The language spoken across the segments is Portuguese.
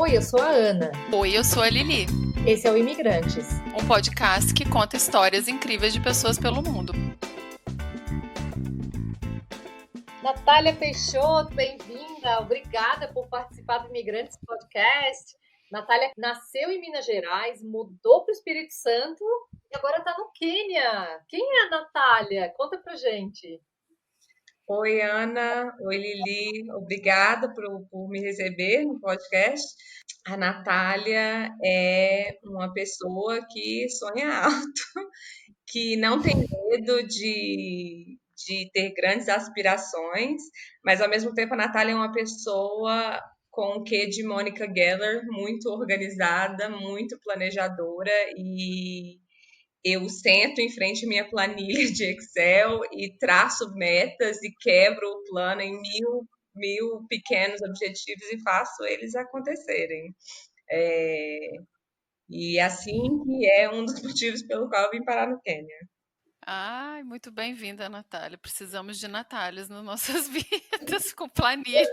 Oi, eu sou a Ana. Oi, eu sou a Lili. Esse é o Imigrantes, um podcast que conta histórias incríveis de pessoas pelo mundo. Natália Peixoto, bem-vinda. Obrigada por participar do Imigrantes Podcast. Natália nasceu em Minas Gerais, mudou para o Espírito Santo e agora está no Quênia. Quem é a Natália? Conta pra gente. Oi, Ana. Oi, Lili. Obrigada por me receber no podcast. A Natália é uma pessoa que sonha alto, que não tem medo de ter grandes aspirações, mas ao mesmo tempo a Natália é uma pessoa com o quê de Monica Geller, muito organizada, muito planejadora e eu sento em frente à minha planilha de Excel e traço metas e quebro o plano em mil pequenos objetivos e faço eles acontecerem. E assim que é um dos motivos pelo qual eu vim parar no Quênia. Ai, muito bem-vinda, Natália. Precisamos de Natálias nas nossas vidas, com planilhas.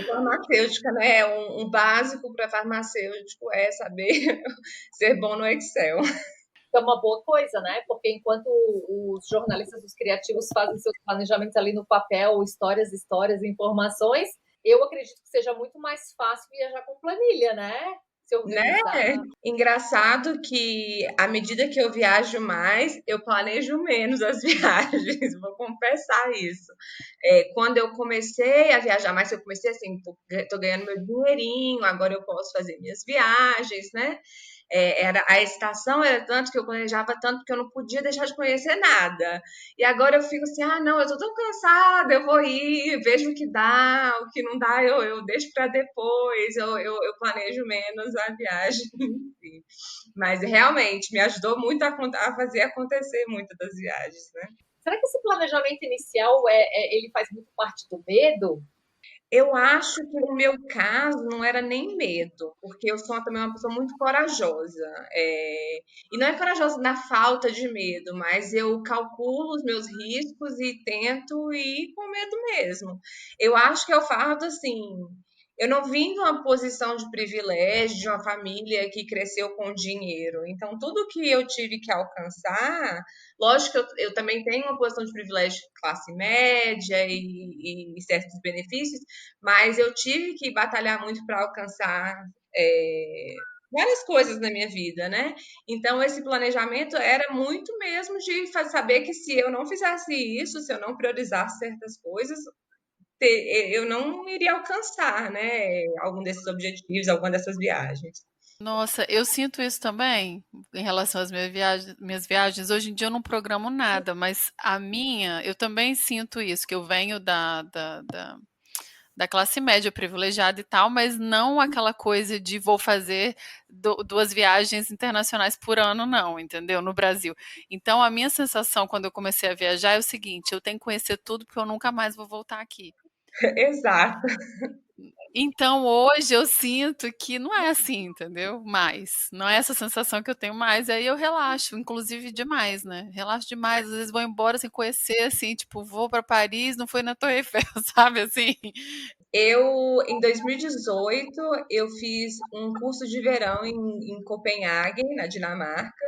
Farmacêutica, né? Um básico para farmacêutico é saber ser bom no Excel. É uma boa coisa, né? Porque enquanto os jornalistas, os criativos fazem seus planejamentos ali no papel, histórias, informações, eu acredito que seja muito mais fácil viajar com planilha, né? Se organizar. Né? Engraçado que à medida que eu viajo mais, eu planejo menos as viagens, vou confessar isso. Quando eu comecei a viajar mais, eu comecei assim, tô ganhando meu dinheirinho, agora eu posso fazer minhas viagens, né? A excitação era tanto que eu planejava tanto que eu não podia deixar de conhecer nada. E agora eu fico assim, não, eu tô tão cansada, eu vou ir, vejo o que dá, o que não dá eu deixo para depois, eu planejo menos a viagem. Mas realmente me ajudou muito a fazer acontecer muitas das viagens, né? Será que esse planejamento inicial ele faz muito parte do medo? Eu acho que no meu caso não era nem medo, porque eu sou também uma pessoa muito corajosa. E não é corajosa na falta de medo, mas eu calculo os meus riscos e tento ir com medo mesmo. Eu acho que eu faço assim. Eu não vim de uma posição de privilégio, de uma família que cresceu com dinheiro. Então, tudo que eu tive que alcançar, lógico que eu também tenho uma posição de privilégio de classe média e certos benefícios, mas eu tive que batalhar muito para alcançar várias coisas na minha vida, né? Então, esse planejamento era muito mesmo de saber que se eu não fizesse isso, se eu não priorizasse certas coisas, eu não iria alcançar, né? Algum desses objetivos, alguma dessas viagens. Nossa, eu sinto isso também em relação às minhas viagens. Hoje em dia eu não programo nada, mas a minha, eu também sinto isso, que eu venho da classe média privilegiada e tal, mas não aquela coisa de vou fazer 2 viagens internacionais por ano, não, entendeu? No Brasil. Então, a minha sensação quando eu comecei a viajar é o seguinte: eu tenho que conhecer tudo porque eu nunca mais vou voltar aqui. Exato. Então, hoje eu sinto que não é assim, entendeu? Mais. Não é essa sensação que eu tenho mais. Aí eu relaxo, inclusive demais, né? Relaxo demais. Às vezes vou embora sem conhecer, assim, tipo, vou para Paris, não fui na Torre Eiffel, sabe assim? Em 2018, eu fiz um curso de verão em Copenhague, na Dinamarca,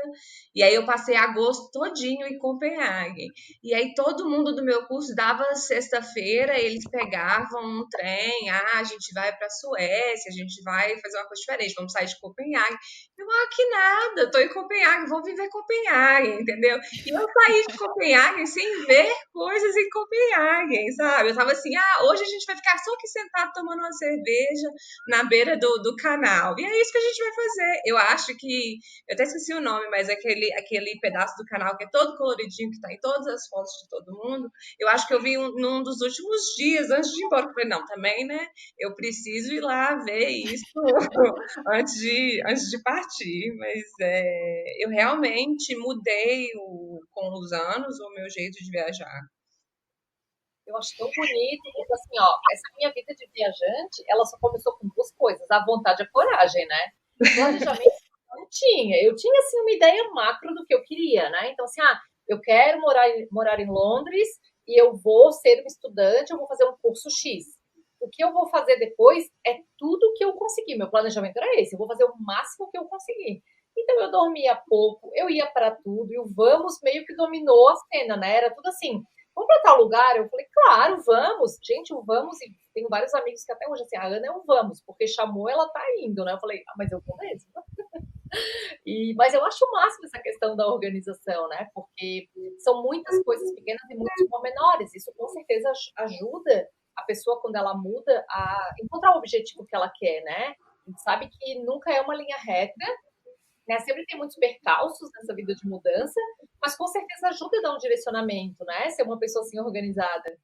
e aí eu passei agosto todinho em Copenhague. E aí todo mundo do meu curso dava sexta-feira, eles pegavam um trem, a gente vai para a Suécia, a gente vai fazer uma coisa diferente, vamos sair de Copenhague. Eu, que nada, tô em Copenhague, vou viver Copenhague, entendeu? E eu saí de Copenhague sem ver coisas em Copenhague, sabe? Eu tava assim, hoje a gente vai ficar só aqui sentado tomando uma cerveja na beira do canal. E é isso que a gente vai fazer. Eu acho que, eu até esqueci o nome, mas aquele pedaço do canal que é todo coloridinho, que tá em todas as fotos de todo mundo, eu acho que eu vi num dos últimos dias, antes de ir embora. Eu falei, não, também, né? Eu preciso ir lá ver isso antes de partir. Mas eu realmente mudei com os anos o meu jeito de viajar. Eu acho tão bonito, porque assim, essa minha vida de viajante, ela só começou com 2 coisas, a vontade e a coragem, né? Planejamento não tinha. Eu tinha, assim, uma ideia macro do que eu queria, né? Então, assim, eu quero morar em Londres e eu vou ser uma estudante, eu vou fazer um curso X. o que eu vou fazer depois é tudo que eu conseguir. Meu planejamento era esse, eu vou fazer o máximo que eu conseguir. Então eu dormia pouco, eu ia para tudo, e o vamos meio que dominou a cena, né? Era tudo assim, vamos para tal lugar? Eu falei, claro, vamos. Gente, o vamos, e tenho vários amigos que até hoje, assim, a Ana é um vamos, porque chamou, ela tá indo, né? Eu falei, mas eu vou mesmo. Mas eu acho o máximo essa questão da organização, né? Porque são muitas coisas pequenas e muitos pormenores. Isso com certeza ajuda a pessoa, quando ela muda, a encontrar o objetivo que ela quer, né? A gente sabe que nunca é uma linha reta, né? Sempre tem muitos percalços nessa vida de mudança, mas com certeza ajuda a dar um direcionamento, né? Ser uma pessoa assim organizada.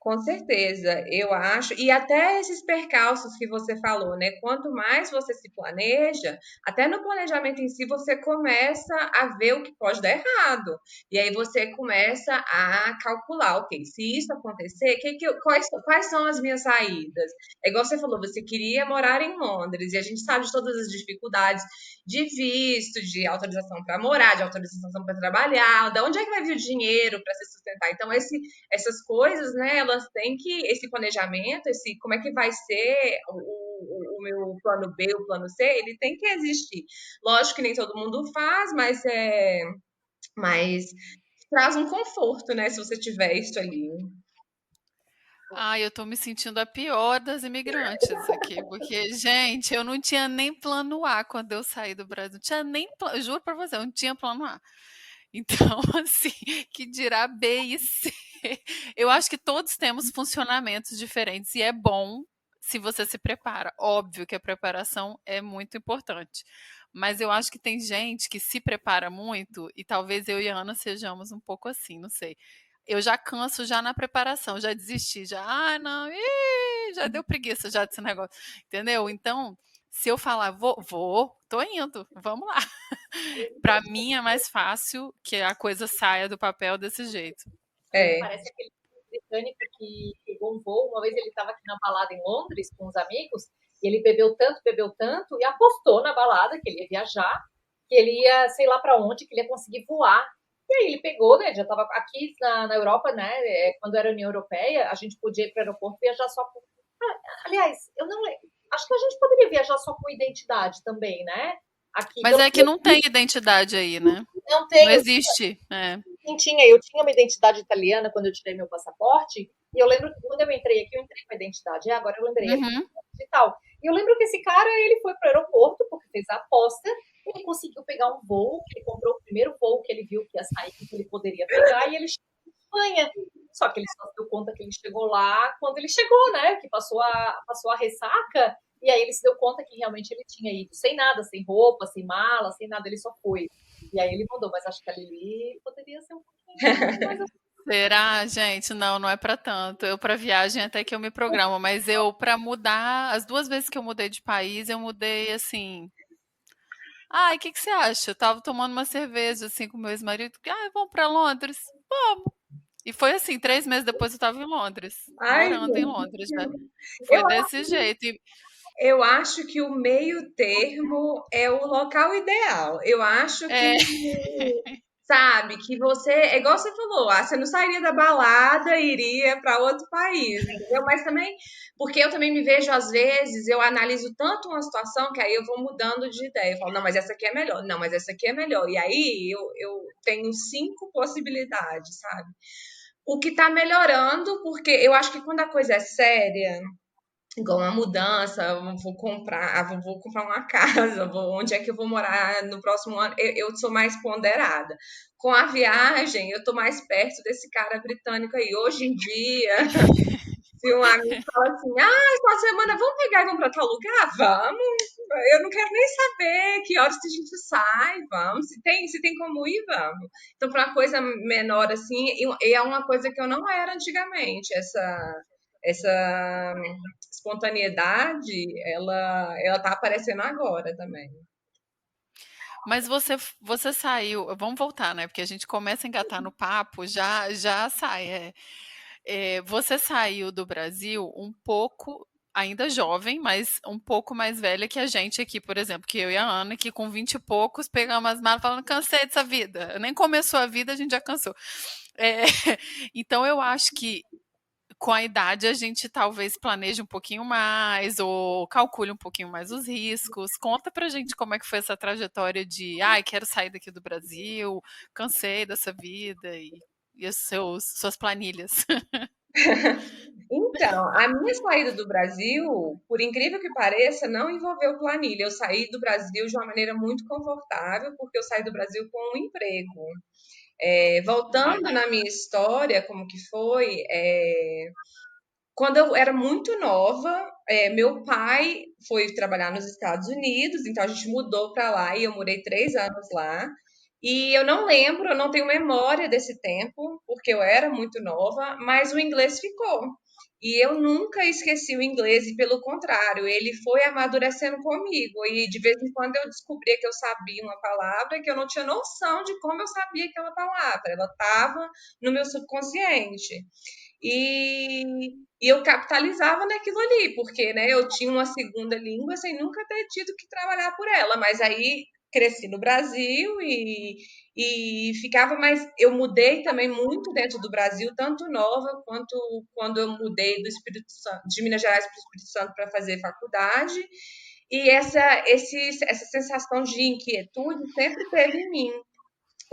Com certeza, eu acho, e até esses percalços que você falou, né? Quanto mais você se planeja, até no planejamento em si, você começa a ver o que pode dar errado. E aí você começa a calcular, ok, se isso acontecer, quais são as minhas saídas? É igual você falou, você queria morar em Londres, e a gente sabe de todas as dificuldades de visto, de autorização para morar, de autorização para trabalhar, da onde é que vai vir o dinheiro para se sustentar? Então, essas coisas, né, elas têm que, esse planejamento, como é que vai ser o meu plano B, o plano C, ele tem que existir. Lógico que nem todo mundo faz, mas traz um conforto, né, se você tiver isso ali. Eu tô me sentindo a pior das imigrantes aqui, porque, gente, eu não tinha nem plano A quando eu saí do Brasil. Não tinha nem plano, juro pra você, eu não tinha plano A. Então, assim, que dirá B e C. Eu acho que todos temos funcionamentos diferentes e é bom se você se prepara. Óbvio que a preparação é muito importante. Mas eu acho que tem gente que se prepara muito e talvez eu e a Ana sejamos um pouco assim, não sei. Eu já canso já na preparação, já desisti, já, não, já deu preguiça já desse negócio, entendeu? Então, se eu falar, tô indo, vamos lá. Para mim é mais fácil que a coisa saia do papel desse jeito. É. Parece aquele britânico que pegou um voo. Uma vez ele estava aqui na balada em Londres com os amigos, e ele bebeu tanto, e apostou na balada que ele ia viajar, que ele ia, sei lá para onde, que ele ia conseguir voar. E aí ele pegou, né? Já estava aqui na Europa, né? Quando era a União Europeia, a gente podia ir para o aeroporto e viajar só com. Aliás, eu não acho que a gente poderia viajar só com identidade também, né? Aqui, Mas é que não tem identidade aí, né? não tem. Não existe. Eu tinha uma identidade italiana quando eu tirei meu passaporte, e eu lembro que quando eu entrei aqui, eu entrei com a identidade, agora eu lembrei Uhum. e tal. E eu lembro que esse cara, ele foi para o aeroporto, porque fez a aposta, ele conseguiu pegar um voo, ele comprou o primeiro voo que ele viu que ia sair, que ele poderia pegar, e ele chegou em Espanha. Só que ele só se deu conta que ele chegou lá quando ele chegou, né? Que passou a ressaca, e aí ele se deu conta que realmente ele tinha ido sem nada, sem roupa, sem mala, sem nada, ele só foi. E aí ele mandou, mas acho que a Lili poderia ser um pouquinho mais. Será, gente? Não, não é para tanto. Eu para viagem até que eu me programo, mas eu para mudar, as 2 vezes que eu mudei de país, eu mudei assim. Ai, o que que você acha? Eu tava tomando uma cerveja assim com meu ex-marido. Vamos para Londres? Vamos. E foi assim, 3 meses depois eu tava em Londres, Ai, morando em Londres já. Foi eu, desse jeito. eu acho que o meio termo é o local ideal. Eu acho que É, sabe, que você, é igual você falou, você não sairia da balada e iria para outro país, entendeu? Mas também, porque eu também me vejo, às vezes, eu analiso tanto uma situação que aí eu vou mudando de ideia. Eu falo, não, mas essa aqui é melhor, não, mas essa aqui é melhor. E aí eu tenho 5 possibilidades, sabe? O que tá melhorando, porque eu acho que quando a coisa é séria, igual uma mudança, eu vou comprar uma casa, onde é que eu vou morar no próximo ano? Eu sou mais ponderada. Com a viagem, eu tô mais perto desse cara britânico aí. Hoje em dia, se um amigo fala assim, essa semana vamos pegar e vamos para tal lugar? Vamos! Eu não quero nem saber que horas que a gente sai, vamos. Se tem como ir, vamos. Então, para uma coisa menor assim, e é uma coisa que eu não era antigamente, essa espontaneidade, ela tá aparecendo agora também. mas você saiu, vamos voltar, né? Porque a gente começa a engatar no papo, já sai. Você saiu do Brasil um pouco, ainda jovem, mas um pouco mais velha que a gente aqui, por exemplo, que eu e a Ana, que com 20 e poucos pegamos as malas falando, cansei dessa vida. Nem começou a vida, a gente já cansou. É, então eu acho que com a idade a gente talvez planeje um pouquinho mais ou calcule um pouquinho mais os riscos. Conta pra gente como é que foi essa trajetória de, ai, quero sair daqui do Brasil, cansei dessa vida e as suas planilhas. Então, a minha saída do Brasil, por incrível que pareça, não envolveu planilha. Eu saí do Brasil de uma maneira muito confortável, porque eu saí do Brasil com um emprego. Voltando na minha história, como que foi, quando eu era muito nova, meu pai foi trabalhar nos Estados Unidos, então a gente mudou para lá e eu morei 3 anos lá. E eu não lembro, eu não tenho memória desse tempo, porque eu era muito nova, mas o inglês ficou. E eu nunca esqueci o inglês, e pelo contrário, ele foi amadurecendo comigo. E de vez em quando eu descobria que eu sabia uma palavra que eu não tinha noção de como eu sabia aquela palavra. Ela estava no meu subconsciente. E, e eu capitalizava naquilo ali, porque né, eu tinha uma segunda língua sem nunca ter tido que trabalhar por ela. Mas aí cresci no Brasil e ficava mais. Eu mudei também muito dentro do Brasil, tanto nova quanto quando eu mudei do Espírito Santo, de Minas Gerais para o Espírito Santo para fazer faculdade. E essa sensação de inquietude sempre teve em mim.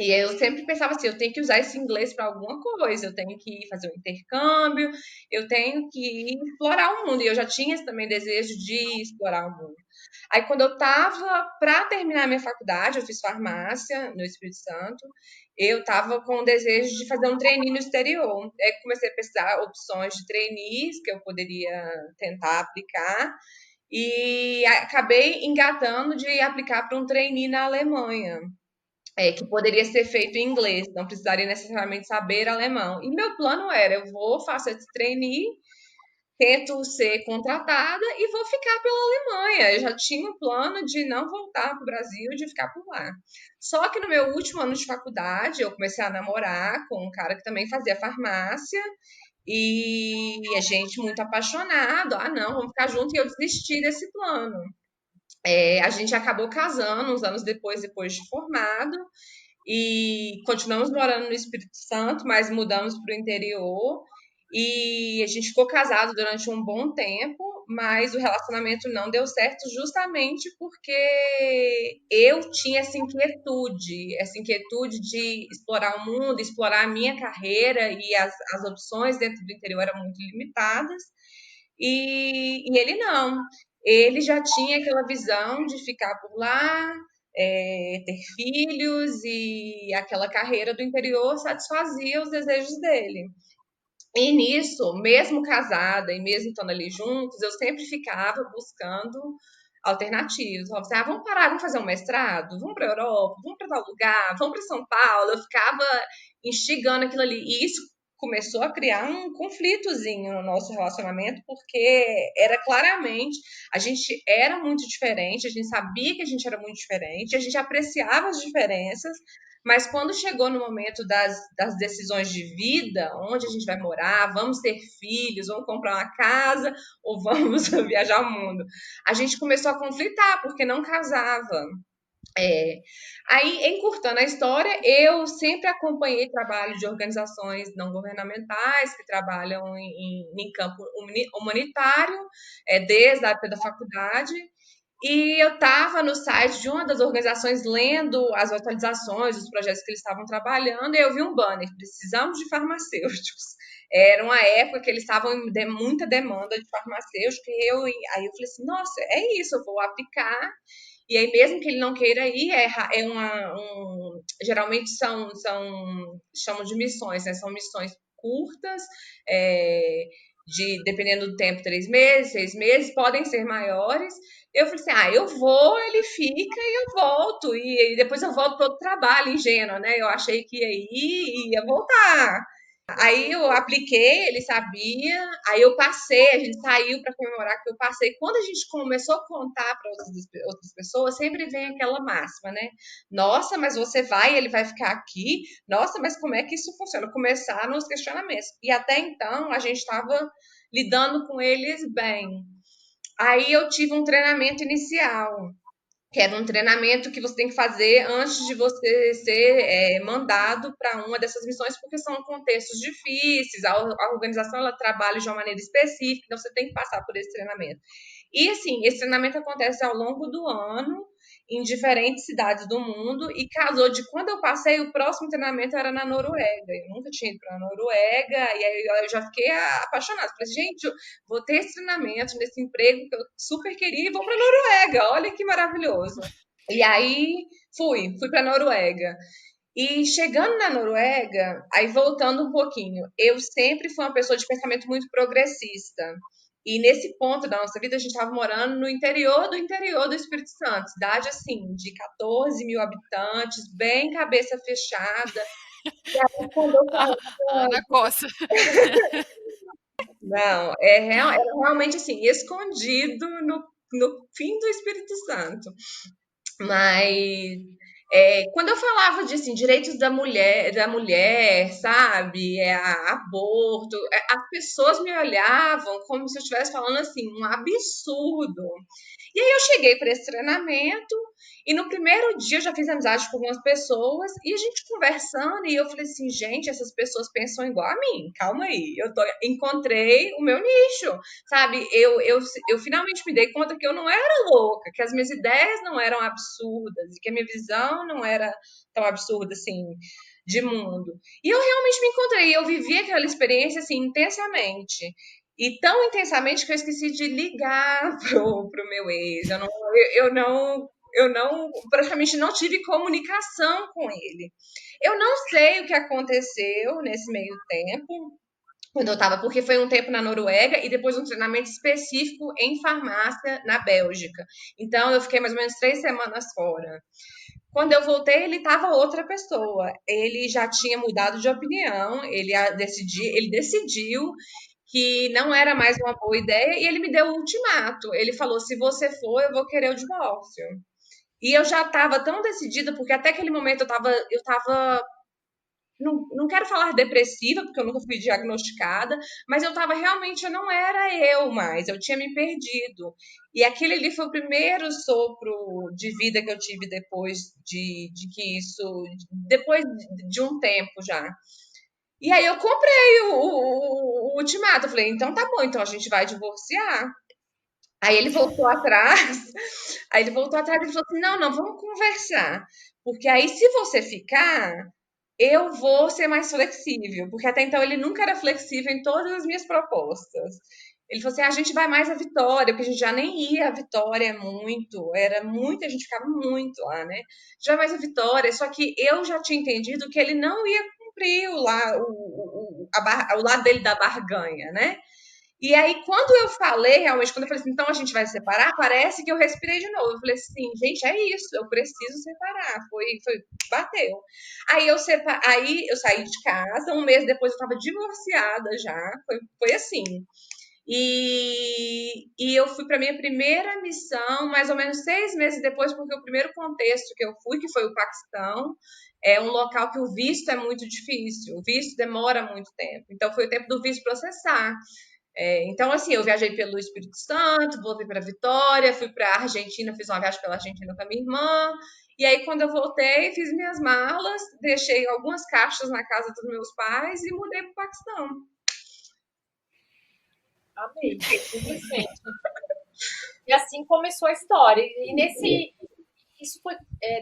E eu sempre pensava assim, eu tenho que usar esse inglês para alguma coisa, eu tenho que fazer um intercâmbio, eu tenho que explorar o mundo. E eu já tinha esse também desejo de explorar o mundo. Aí, quando eu estava para terminar minha faculdade, eu fiz farmácia no Espírito Santo, eu estava com o desejo de fazer um trainee no exterior. Aí, comecei a pesquisar opções de trainees que eu poderia tentar aplicar, e acabei engatando de aplicar para um trainee na Alemanha. Que poderia ser feito em inglês, não precisaria necessariamente saber alemão. E meu plano era, eu vou, faço esse trainee, tento ser contratada e vou ficar pela Alemanha. Eu já tinha um plano de não voltar para o Brasil, de ficar por lá. Só que no meu último ano de faculdade, eu comecei a namorar com um cara que também fazia farmácia, e a gente muito apaixonado. Ah, não, vamos ficar juntos, e eu desisti desse plano. A gente acabou casando uns anos depois de formado, e continuamos morando no Espírito Santo, mas mudamos para o interior. E a gente ficou casado durante um bom tempo, mas o relacionamento não deu certo justamente porque eu tinha essa inquietude de explorar o mundo, explorar a minha carreira, e as opções dentro do interior eram muito limitadas. E ele não. Ele já tinha aquela visão de ficar por lá, ter filhos, e aquela carreira do interior satisfazia os desejos dele. E nisso, mesmo casada e mesmo estando ali juntos, eu sempre ficava buscando alternativas. Eu falava assim, vamos parar, vamos fazer um mestrado, vamos para a Europa, vamos para tal lugar, vamos para São Paulo. Eu ficava instigando aquilo ali. E isso começou a criar um conflitozinho no nosso relacionamento, porque era claramente, a gente era muito diferente, a gente sabia que a gente era muito diferente, a gente apreciava as diferenças, mas quando chegou no momento das decisões de vida, onde a gente vai morar, vamos ter filhos, vamos comprar uma casa ou vamos viajar o mundo, a gente começou a conflitar porque não casava. Aí, encurtando a história, eu sempre acompanhei trabalho de organizações não governamentais que trabalham em campo humanitário, desde a época da faculdade. E eu estava no site de uma das organizações lendo as atualizações dos projetos que eles estavam trabalhando, e eu vi um banner: precisamos de farmacêuticos. Era uma época que eles estavam em muita demanda de farmacêuticos, e aí eu falei assim, nossa, é isso, eu vou aplicar. E aí, mesmo que ele não queira ir, geralmente chamam de missões, né? São missões curtas, dependendo do tempo, 3 meses, 6 meses, podem ser maiores. Eu falei assim, eu vou, ele fica e eu volto. E depois eu volto para outro trabalho, ingênua, né? Eu achei que ia ir e ia voltar. Aí eu apliquei, ele sabia, aí eu passei, a gente saiu para comemorar que eu passei. Quando a gente começou a contar para outras pessoas, sempre vem aquela máxima, né? Nossa, mas você vai, ele vai ficar aqui? Nossa, mas como é que isso funciona? Começaram os questionamentos. E até então a gente estava lidando com eles bem. Aí eu tive um treinamento inicial que era um treinamento que você tem que fazer antes de você ser mandado para uma dessas missões, porque são contextos difíceis, a organização ela trabalha de uma maneira específica, então você tem que passar por esse treinamento. E assim, esse treinamento acontece ao longo do ano, em diferentes cidades do mundo, e casou de quando eu passei, o próximo treinamento era na Noruega. Eu nunca tinha ido para a Noruega, e aí eu já fiquei apaixonada. Falei, gente, eu vou ter esse treinamento nesse emprego que eu super queria e vou para a Noruega. Olha que maravilhoso. E aí fui para a Noruega. E chegando na Noruega, aí voltando um pouquinho, eu sempre fui uma pessoa de pensamento muito progressista. E nesse ponto da nossa vida, a gente estava morando no interior do Espírito Santo, cidade assim, de 14 mil habitantes, bem cabeça fechada. E aí, quando eu Ana Costa. Não, era realmente assim, escondido no fim do Espírito Santo. Mas quando eu falava de assim, direitos da mulher, sabe, aborto, as pessoas me olhavam como se eu estivesse falando assim, um absurdo. E aí eu cheguei para esse treinamento e no primeiro dia eu já fiz amizade com algumas pessoas e a gente conversando e eu falei assim, gente, essas pessoas pensam igual a mim, calma aí, encontrei o meu nicho, sabe? Eu finalmente me dei conta que eu não era louca, que as minhas ideias não eram absurdas e que a minha visão não era tão absurda assim de mundo. E eu realmente me encontrei, eu vivi aquela experiência assim intensamente. E tão intensamente que eu esqueci de ligar pro meu ex. Eu não, praticamente não tive comunicação com ele. Eu não sei o que aconteceu nesse meio tempo, quando eu estava, porque foi um tempo na Noruega e depois um treinamento específico em farmácia na Bélgica. Então eu fiquei mais ou menos 3 semanas fora. Quando eu voltei, ele estava outra pessoa. Ele já tinha mudado de opinião, ele decidiu que não era mais uma boa ideia e ele me deu o ultimato. Ele falou: se você for, eu vou querer o divórcio. E eu já estava tão decidida, porque até aquele momento eu estava não quero falar depressiva, porque eu nunca fui diagnosticada, mas eu não era eu mais, eu tinha me perdido. E aquele ali foi o primeiro sopro de vida que eu tive depois de um tempo já. E aí eu comprei o ultimato. Eu falei, então tá bom, então a gente vai divorciar. Aí ele voltou atrás, aí ele voltou atrás e falou assim: não, não, vamos conversar. Porque aí, se você ficar, eu vou ser mais flexível. Porque até então ele nunca era flexível em todas as minhas propostas. Ele falou assim: a gente vai mais à Vitória, porque a gente já nem ia à Vitória muito, era muito, a gente ficava muito lá, né? Já vai mais à Vitória, só que eu já tinha entendido que ele não ia cumprir o lado dele da barganha, né? E aí, quando eu falei, realmente, quando eu falei assim, então a gente vai separar, parece que eu respirei de novo. Eu falei assim, gente, é isso, eu preciso separar. Bateu. Aí eu saí de casa, um mês depois eu estava divorciada já, foi assim. E eu fui para minha primeira missão, mais ou menos 6 meses depois, porque o primeiro contexto que eu fui, que foi o Paquistão, é um local que o visto é muito difícil, o visto demora muito tempo. Então, foi o tempo do visto processar. Então, assim, eu viajei pelo Espírito Santo, voltei para Vitória, fui para a Argentina, fiz uma viagem pela Argentina com a minha irmã. E aí, quando eu voltei, fiz minhas malas, deixei algumas caixas na casa dos meus pais e mudei para o Paquistão. Amei, simplesmente. E assim começou a história. Isso foi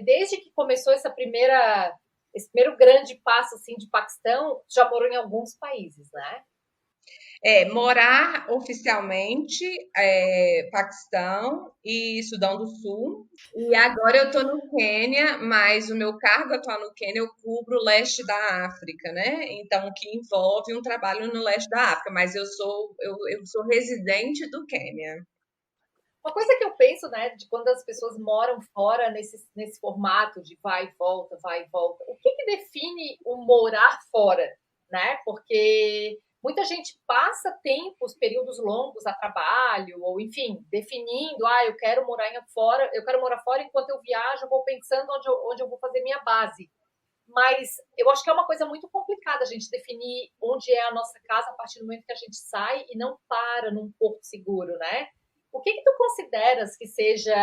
desde que começou esse primeiro grande passo assim de Paquistão, já morou em alguns países, né? Morar oficialmente Paquistão e Sudão do Sul. E agora eu estou no Quênia, mas o meu cargo atual no Quênia eu cubro o leste da África, né? Então, que envolve um trabalho no leste da África, mas eu sou residente do Quênia. Uma coisa que eu penso, né, de quando as pessoas moram fora nesse formato de vai e volta, o que define o morar fora, né? Porque muita gente passa períodos longos a trabalho, ou enfim, definindo, eu quero morar fora enquanto eu viajo, eu vou pensando onde eu vou fazer minha base. Mas eu acho que é uma coisa muito complicada a gente definir onde é a nossa casa a partir do momento que a gente sai e não para num porto seguro, né? O que tu consideras que seja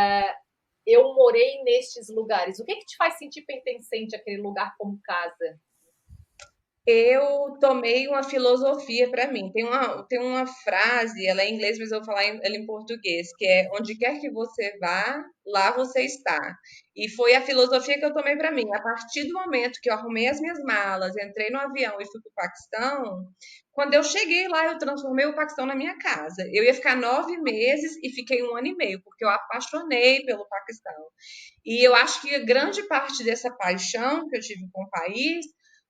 eu morei nestes lugares? O que te faz sentir pertencente àquele lugar como casa? Eu tomei uma filosofia para mim. Tem uma frase, ela é em inglês, mas eu vou falar ela em português, que é onde quer que você vá, lá você está. E foi a filosofia que eu tomei para mim. A partir do momento que eu arrumei as minhas malas, entrei no avião e fui para o Paquistão, quando eu cheguei lá, eu transformei o Paquistão na minha casa. Eu ia ficar 9 meses e fiquei 1 ano e meio, porque eu apaixonei pelo Paquistão. E eu acho que a grande parte dessa paixão que eu tive com o país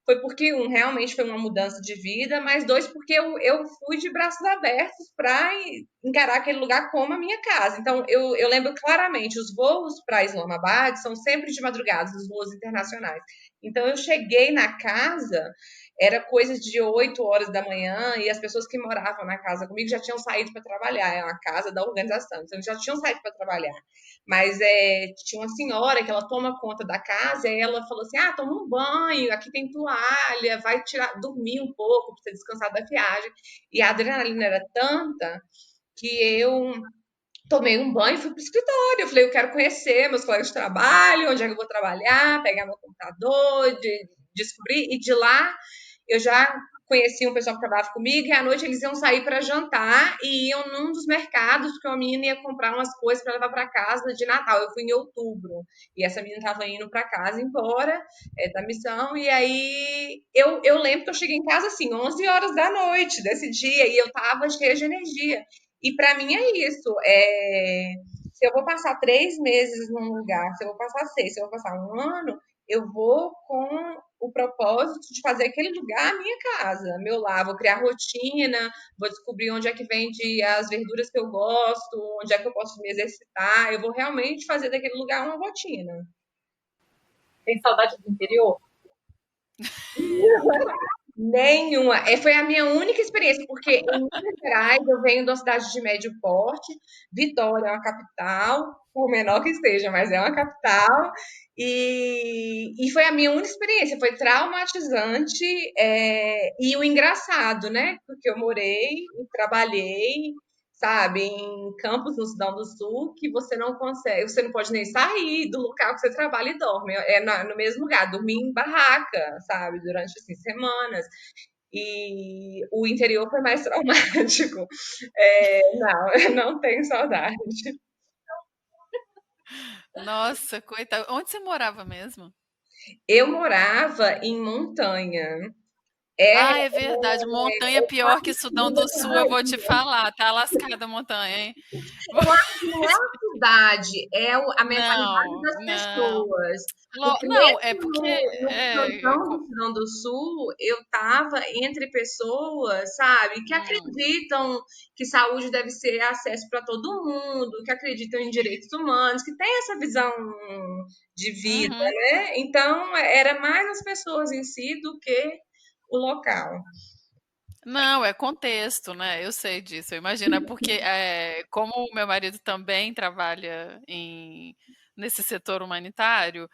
foi porque, um, realmente foi uma mudança de vida, mas dois, porque eu fui de braços abertos para encarar aquele lugar como a minha casa. Então, eu lembro claramente, os voos para Islamabad são sempre de madrugada, os voos internacionais. Então, eu cheguei na casa, era coisa de 8 horas da manhã, e as pessoas que moravam na casa comigo já tinham saído para trabalhar, é uma casa da organização, então eles já tinham saído para trabalhar. Mas tinha uma senhora que ela toma conta da casa e ela falou assim: ah, toma um banho, aqui tem toalha, vai tirar, dormir um pouco para você descansar da viagem. E a adrenalina era tanta que eu tomei um banho e fui para o escritório. Eu falei: eu quero conhecer meus colegas de trabalho, onde é que eu vou trabalhar, pegar meu computador, descobrir. E de lá eu já conheci um pessoal que trabalhava comigo, e à noite eles iam sair para jantar e iam num dos mercados, porque uma menina ia comprar umas coisas para levar para casa de Natal. Eu fui em outubro, e essa menina estava indo para casa embora da missão, e aí eu lembro que eu cheguei em casa assim, 11 horas da noite desse dia, e eu estava cheia de energia. E para mim é isso, se eu vou passar 3 meses num lugar, se eu vou passar 6, se eu vou passar um ano, eu vou com o propósito de fazer aquele lugar a minha casa, meu lar. Vou criar rotina, vou descobrir onde é que vende as verduras que eu gosto, onde é que eu posso me exercitar. Eu vou realmente fazer daquele lugar uma rotina. Tem saudade do interior? Nenhuma. Foi a minha única experiência, porque em Minas Gerais eu venho de uma cidade de médio porte, Vitória é uma capital, por menor que seja, mas é uma capital, e foi a minha única experiência, foi traumatizante, e o engraçado, né? Porque eu morei e trabalhei, sabe, em campos no Sudão do Sul, que você não consegue, você não pode nem sair do local que você trabalha e dorme, no mesmo lugar, dormir em barraca, sabe, durante assim, semanas. E o interior foi mais traumático. Não, eu não tenho saudade. Nossa, coitada. Onde você morava mesmo? Eu morava em montanha. É, Ah, é verdade. Montanha pior que Sudão do Sul, eu vou te falar. Tá lascada a montanha, hein? eu acho que não é a cidade, a mentalidade Não, das não. pessoas. Porque Não, é mesmo porque no cantão do Sudão do Sul, eu estava entre pessoas, sabe, que hum, acreditam que saúde deve ser acesso para todo mundo, que acreditam em direitos humanos, que tem essa visão de vida, uhum. né? Então, era mais as pessoas em si do que o local. Não, é contexto, né? Eu sei disso. Eu imagino, é porque como o meu marido também trabalha nesse setor humanitário,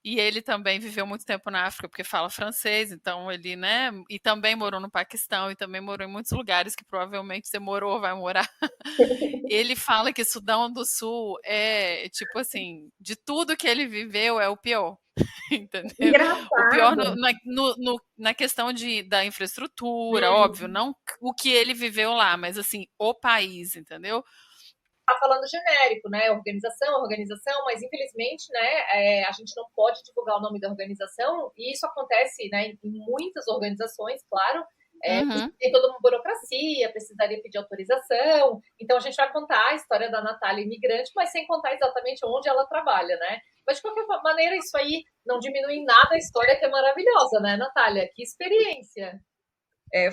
e ele também viveu muito tempo na África, porque fala francês, então ele, né? E também morou no Paquistão, e também morou em muitos lugares que provavelmente você morou ou vai morar. Ele fala que Sudão do Sul é, tipo assim, de tudo que ele viveu, é o pior. Entendeu? O pior Engraçado. na questão da infraestrutura, Hum. óbvio, não o que ele viveu lá, mas assim, o país, entendeu? Tá falando genérico, né? Organização, mas infelizmente, né, a gente não pode divulgar o nome da organização, e isso acontece, né, em muitas organizações, claro. Uhum. Tem toda uma burocracia, precisaria pedir autorização. Então a gente vai contar a história da Natália imigrante, mas sem contar exatamente onde ela trabalha, né? Mas de qualquer maneira, isso aí não diminui em nada a história, que é maravilhosa, né, Natália? Que experiência!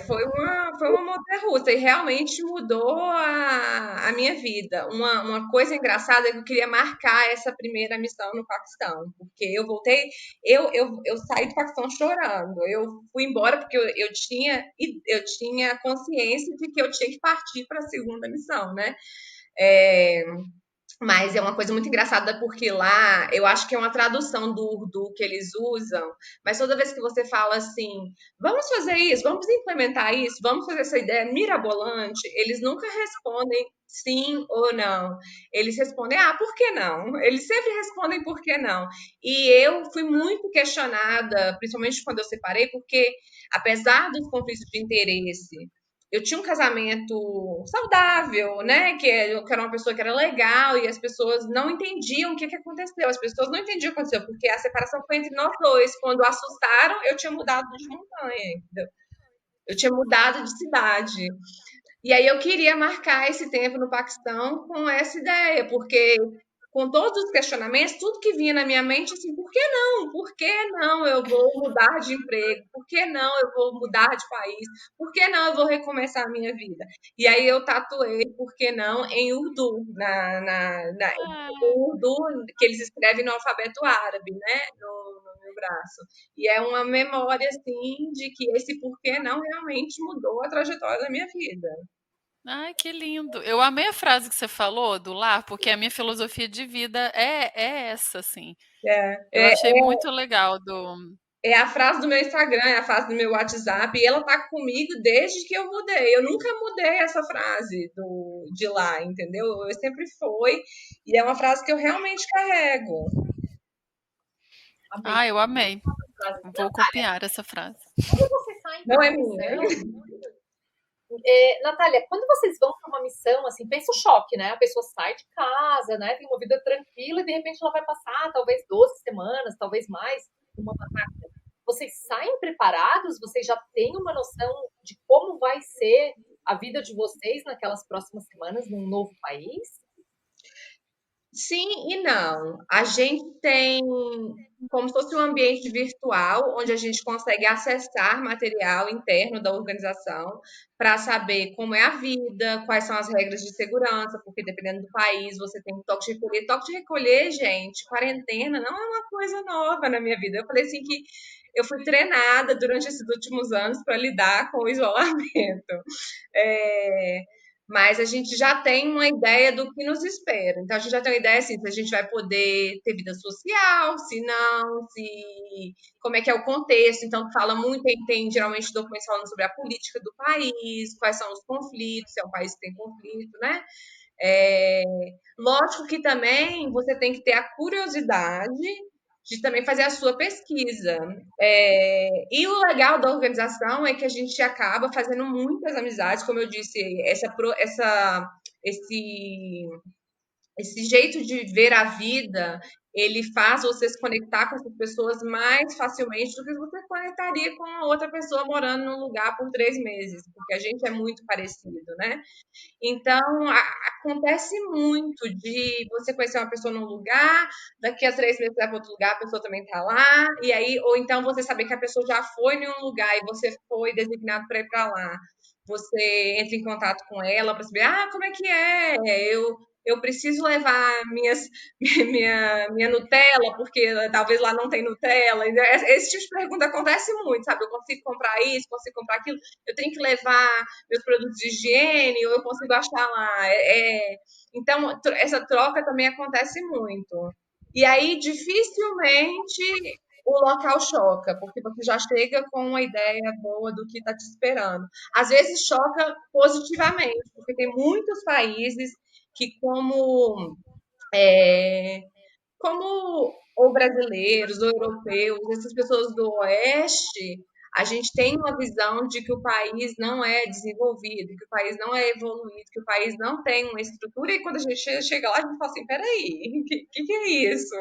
Foi uma montanha-russa e realmente mudou a minha vida. Uma coisa engraçada é que eu queria marcar essa primeira missão no Paquistão, porque eu voltei, eu saí do Paquistão chorando. Eu fui embora porque eu tinha consciência de que eu tinha que partir para a segunda missão, né? É, Mas é uma coisa muito engraçada porque lá, eu acho que é uma tradução do Urdu que eles usam, mas toda vez que você fala assim, vamos fazer isso, vamos implementar isso, vamos fazer essa ideia mirabolante, eles nunca respondem sim ou não. Eles respondem, ah, por que não? Eles sempre respondem por que não. E eu fui muito questionada, principalmente quando eu separei, porque apesar dos conflitos de interesse, eu tinha um casamento saudável, né? Que era uma pessoa que era legal e as pessoas não entendiam o que, que aconteceu. As pessoas não entendiam o que aconteceu, porque a separação foi entre nós dois. Quando assustaram, eu tinha mudado de montanha, entendeu? Eu tinha mudado de cidade. E aí eu queria marcar esse tempo no Paquistão com essa ideia, porque com todos os questionamentos, tudo que vinha na minha mente, assim, por que não? Por que não eu vou mudar de emprego? Por que não eu vou mudar de país? Por que não eu vou recomeçar a minha vida? E aí eu tatuei, por que não, em Urdu, o Urdu que eles escrevem no alfabeto árabe, né? No meu braço. E é uma memória, assim, de que esse porquê não realmente mudou a trajetória da minha vida. Ai, que lindo. Eu amei a frase que você falou do lar, porque a minha filosofia de vida é essa, assim. É, Eu é, achei muito legal do. é a frase do meu Instagram, é a frase do meu WhatsApp, e ela tá comigo desde que eu mudei. Eu nunca mudei essa frase de lá, entendeu? Eu sempre foi, e é uma frase que eu realmente carrego. Amei. Ah, eu amei. Vou Natália, copiar essa frase. quando você sai para Não uma é minha. missão, Natália, quando vocês vão para uma missão, assim, pensa o choque, né? A pessoa sai de casa, né? Tem uma vida tranquila e de repente ela vai passar talvez 12 semanas, talvez mais, numa barraca. Vocês saem preparados? Vocês já têm uma noção de como vai ser a vida de vocês naquelas próximas semanas num novo país? Sim e não. A gente tem como se fosse um ambiente virtual, onde a gente consegue acessar material interno da organização para saber como é a vida, quais são as regras de segurança, porque dependendo do país você tem toque de recolher. Toque de recolher, gente, quarentena não é uma coisa nova na minha vida. Eu falei assim que eu fui treinada durante esses últimos anos para lidar com o isolamento. É, mas a gente já tem uma ideia do que nos espera. Então, a gente já tem uma ideia assim, se a gente vai poder ter vida social, se não, se como é que é o contexto. Então, fala muito, tem geralmente documentos falando sobre a política do país, quais são os conflitos, se é um país que tem conflito, né? É, lógico que também você tem que ter a curiosidade de também fazer a sua pesquisa. E o legal da organização é que a gente acaba fazendo muitas amizades, como eu disse, esse esse jeito de ver a vida, ele faz você se conectar com essas pessoas mais facilmente do que você conectaria com outra pessoa morando num lugar por 3 meses, porque a gente é muito parecido, né? Então, acontece muito de você conhecer uma pessoa num lugar, daqui a 3 meses você vai para outro lugar, a pessoa também está lá, e aí, ou então você saber que a pessoa já foi em um lugar e você foi designado para ir para lá. Você entra em contato com ela para saber, ah, como é que é? Eu preciso levar minha Nutella, porque talvez lá não tem Nutella. Esse tipo de pergunta acontece muito, sabe? Eu consigo comprar isso, consigo comprar aquilo, eu tenho que levar meus produtos de higiene, ou eu consigo achar lá. Então, essa troca também acontece muito. E aí, dificilmente o local choca, porque você já chega com uma ideia boa do que está te esperando. Às vezes choca positivamente, porque tem muitos países que, como ou brasileiros, ou europeus, essas pessoas do Oeste, a gente tem uma visão de que o país não é desenvolvido, que o país não é evoluído, que o país não tem uma estrutura, e quando a gente chega lá, a gente fala assim, peraí, que é isso?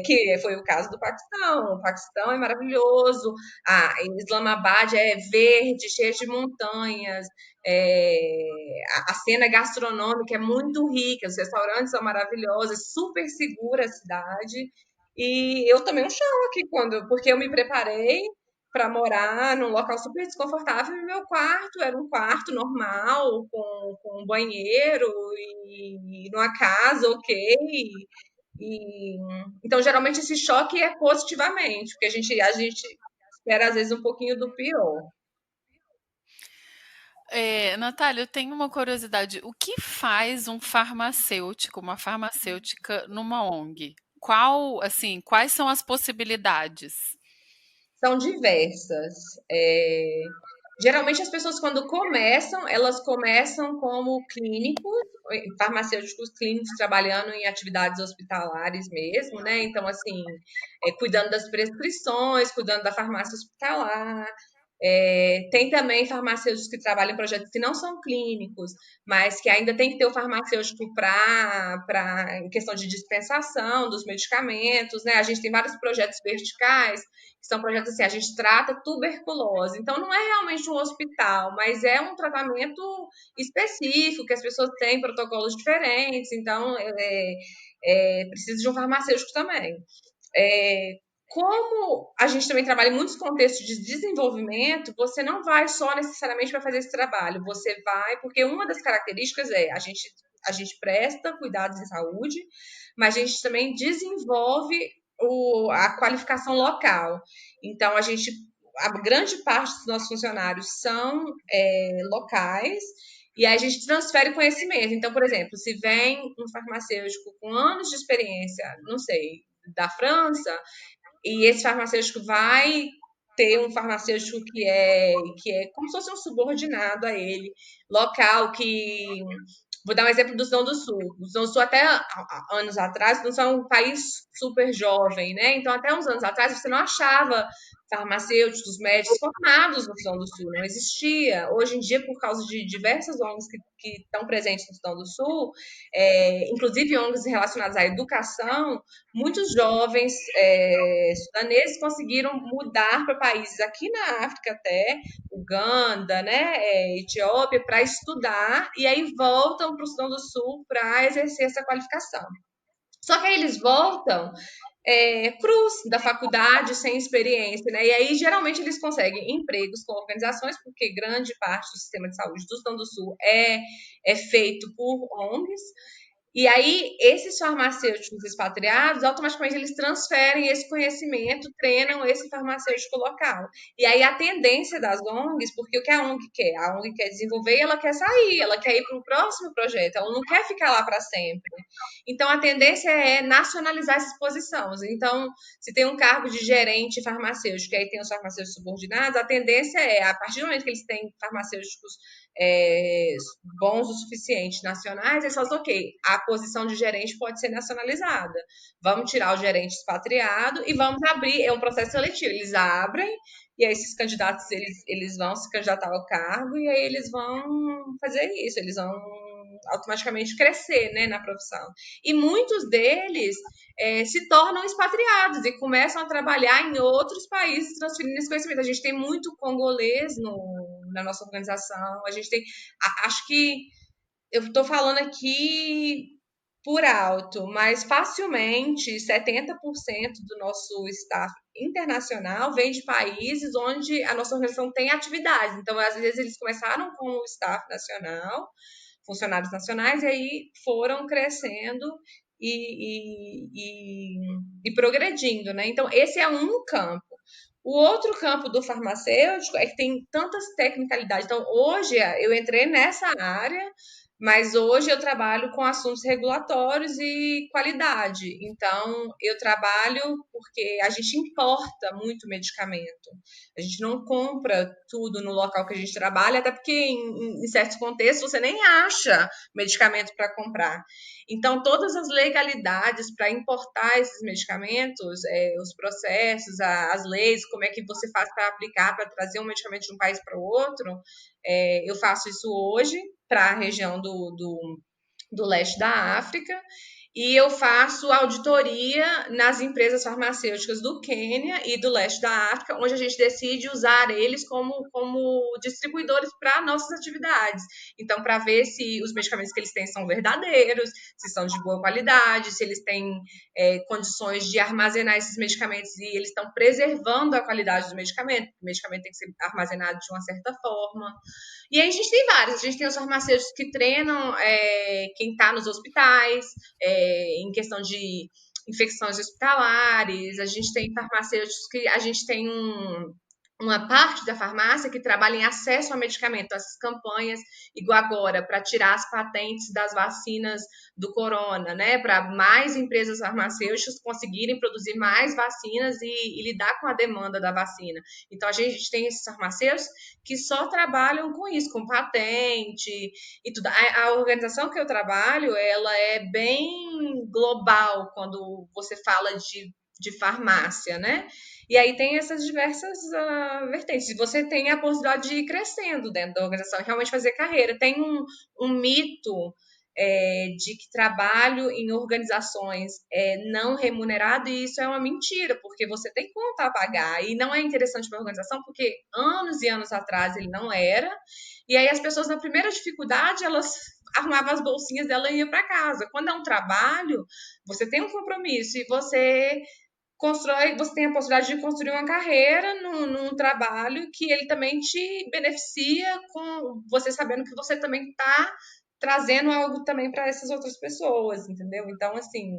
Que foi o caso do Paquistão. O Paquistão é maravilhoso, a Islamabad é verde, cheia de montanhas, a cena gastronômica é muito rica, os restaurantes são maravilhosos, super segura a cidade. E eu tomei um choque porque eu me preparei para morar num local super desconfortável e meu quarto era um quarto normal, com um banheiro e numa casa ok. E, então, geralmente, esse choque é positivamente, porque a gente espera, às vezes, um pouquinho do pior. Natália, eu tenho uma curiosidade. O que faz um farmacêutico, uma farmacêutica numa ONG? Quais são as possibilidades? São diversas. Geralmente as pessoas quando começam, elas começam como clínicos, farmacêuticos clínicos trabalhando em atividades hospitalares mesmo, né? Então, assim, cuidando das prescrições, cuidando da farmácia hospitalar. Tem também farmacêuticos que trabalham em projetos que não são clínicos, mas que ainda tem que ter o farmacêutico em questão de dispensação dos medicamentos, né? A gente tem vários projetos verticais, que são projetos assim, a gente trata tuberculose. Então, não é realmente um hospital, mas é um tratamento específico, que as pessoas têm protocolos diferentes, então precisa de um farmacêutico também. É, Como a gente também trabalha em muitos contextos de desenvolvimento, você não vai só necessariamente para fazer esse trabalho, você vai, porque uma das características é a gente presta cuidados em saúde, mas a gente também desenvolve a qualificação local. Então, a grande parte dos nossos funcionários são locais, e aí a gente transfere conhecimento. Então, por exemplo, se vem um farmacêutico com anos de experiência, não sei, da França, e esse farmacêutico vai ter um farmacêutico que é como se fosse um subordinado a ele, local, que vou dar um exemplo do Sudão do Sul. O Sudão do Sul, até anos atrás, não é um país super jovem, né? Então, até uns anos atrás, você não achava farmacêuticos, médicos formados no Sudão do Sul, não existia. Hoje em dia, por causa de diversas ONGs que estão presentes no Sudão do Sul, inclusive ONGs relacionadas à educação, muitos jovens sudaneses conseguiram mudar para países aqui na África até, Uganda, né, Etiópia, para estudar, e aí voltam para o Sudão do Sul para exercer essa qualificação. Só que aí eles voltam cruz da faculdade, sem experiência, né? E aí, geralmente, eles conseguem empregos com organizações, porque grande parte do sistema de saúde do Sudão do Sul é feito por ONGs, e aí, esses farmacêuticos expatriados, automaticamente eles transferem esse conhecimento, treinam esse farmacêutico local. E aí, a tendência das ONGs, porque o que a ONG quer? A ONG quer desenvolver e ela quer sair, ela quer ir para o próximo projeto, ela não quer ficar lá para sempre. Então, a tendência é nacionalizar essas posições. Então, se tem um cargo de gerente farmacêutico, e aí tem os farmacêuticos subordinados, a tendência a partir do momento que eles têm farmacêuticos bons o suficiente nacionais, eles falam, ok, a posição de gerente pode ser nacionalizada. Vamos tirar o gerente expatriado e vamos abrir, é um processo seletivo. Eles abrem, e aí esses candidatos, eles vão se candidatar ao cargo, e aí eles vão fazer isso, eles vão automaticamente crescer, né, na profissão. E muitos deles se tornam expatriados e começam a trabalhar em outros países transferindo esse conhecimento. A gente tem muito congolês na nossa organização, a gente tem, acho que eu estou falando aqui por alto, mas facilmente 70% do nosso staff internacional vem de países onde a nossa organização tem atividades. Então, às vezes, eles começaram com o staff nacional, funcionários nacionais, e aí foram crescendo e progredindo, né? Então, esse é um campo. O outro campo do farmacêutico é que tem tantas tecnicalidades. Então, hoje eu entrei nessa área, mas hoje eu trabalho com assuntos regulatórios e qualidade. Então, eu trabalho porque a gente importa muito medicamento. A gente não compra tudo no local que a gente trabalha, até porque em certos contextos você nem acha medicamento para comprar. Então, todas as legalidades para importar esses medicamentos, os processos, as leis, como é que você faz para aplicar, para trazer um medicamento de um país para o outro, eu faço isso hoje para a região do leste da África, e eu faço auditoria nas empresas farmacêuticas do Quênia e do leste da África, onde a gente decide usar eles como distribuidores para nossas atividades. Então, para ver se os medicamentos que eles têm são verdadeiros, se são de boa qualidade, se eles têm condições de armazenar esses medicamentos e eles estão preservando a qualidade do medicamento. O medicamento tem que ser armazenado de uma certa forma. E aí a gente tem vários. A gente tem os farmacêuticos que treinam quem está nos hospitais, em questão de infecções hospitalares. A gente tem farmacêuticos que a gente tem uma parte da farmácia que trabalha em acesso ao medicamento, essas campanhas, igual agora, para tirar as patentes das vacinas do corona, né? Para mais empresas farmacêuticas conseguirem produzir mais vacinas e lidar com a demanda da vacina. Então, a gente tem esses farmacêuticos que só trabalham com isso, com patente e tudo. A organização que eu trabalho, ela é bem global quando você fala de farmácia, né? E aí tem essas diversas vertentes. Você tem a possibilidade de ir crescendo dentro da organização, realmente fazer carreira. Tem um mito de que trabalho em organizações é não remunerado, e isso é uma mentira, porque você tem conta a pagar. E não é interessante para a organização, porque anos e anos atrás ele não era. E aí as pessoas, na primeira dificuldade, elas arrumavam as bolsinhas dela e iam para casa. Quando é um trabalho, você tem um compromisso e você tem a possibilidade de construir uma carreira num trabalho que ele também te beneficia, com você sabendo que você também está trazendo algo também para essas outras pessoas, entendeu? Então, assim,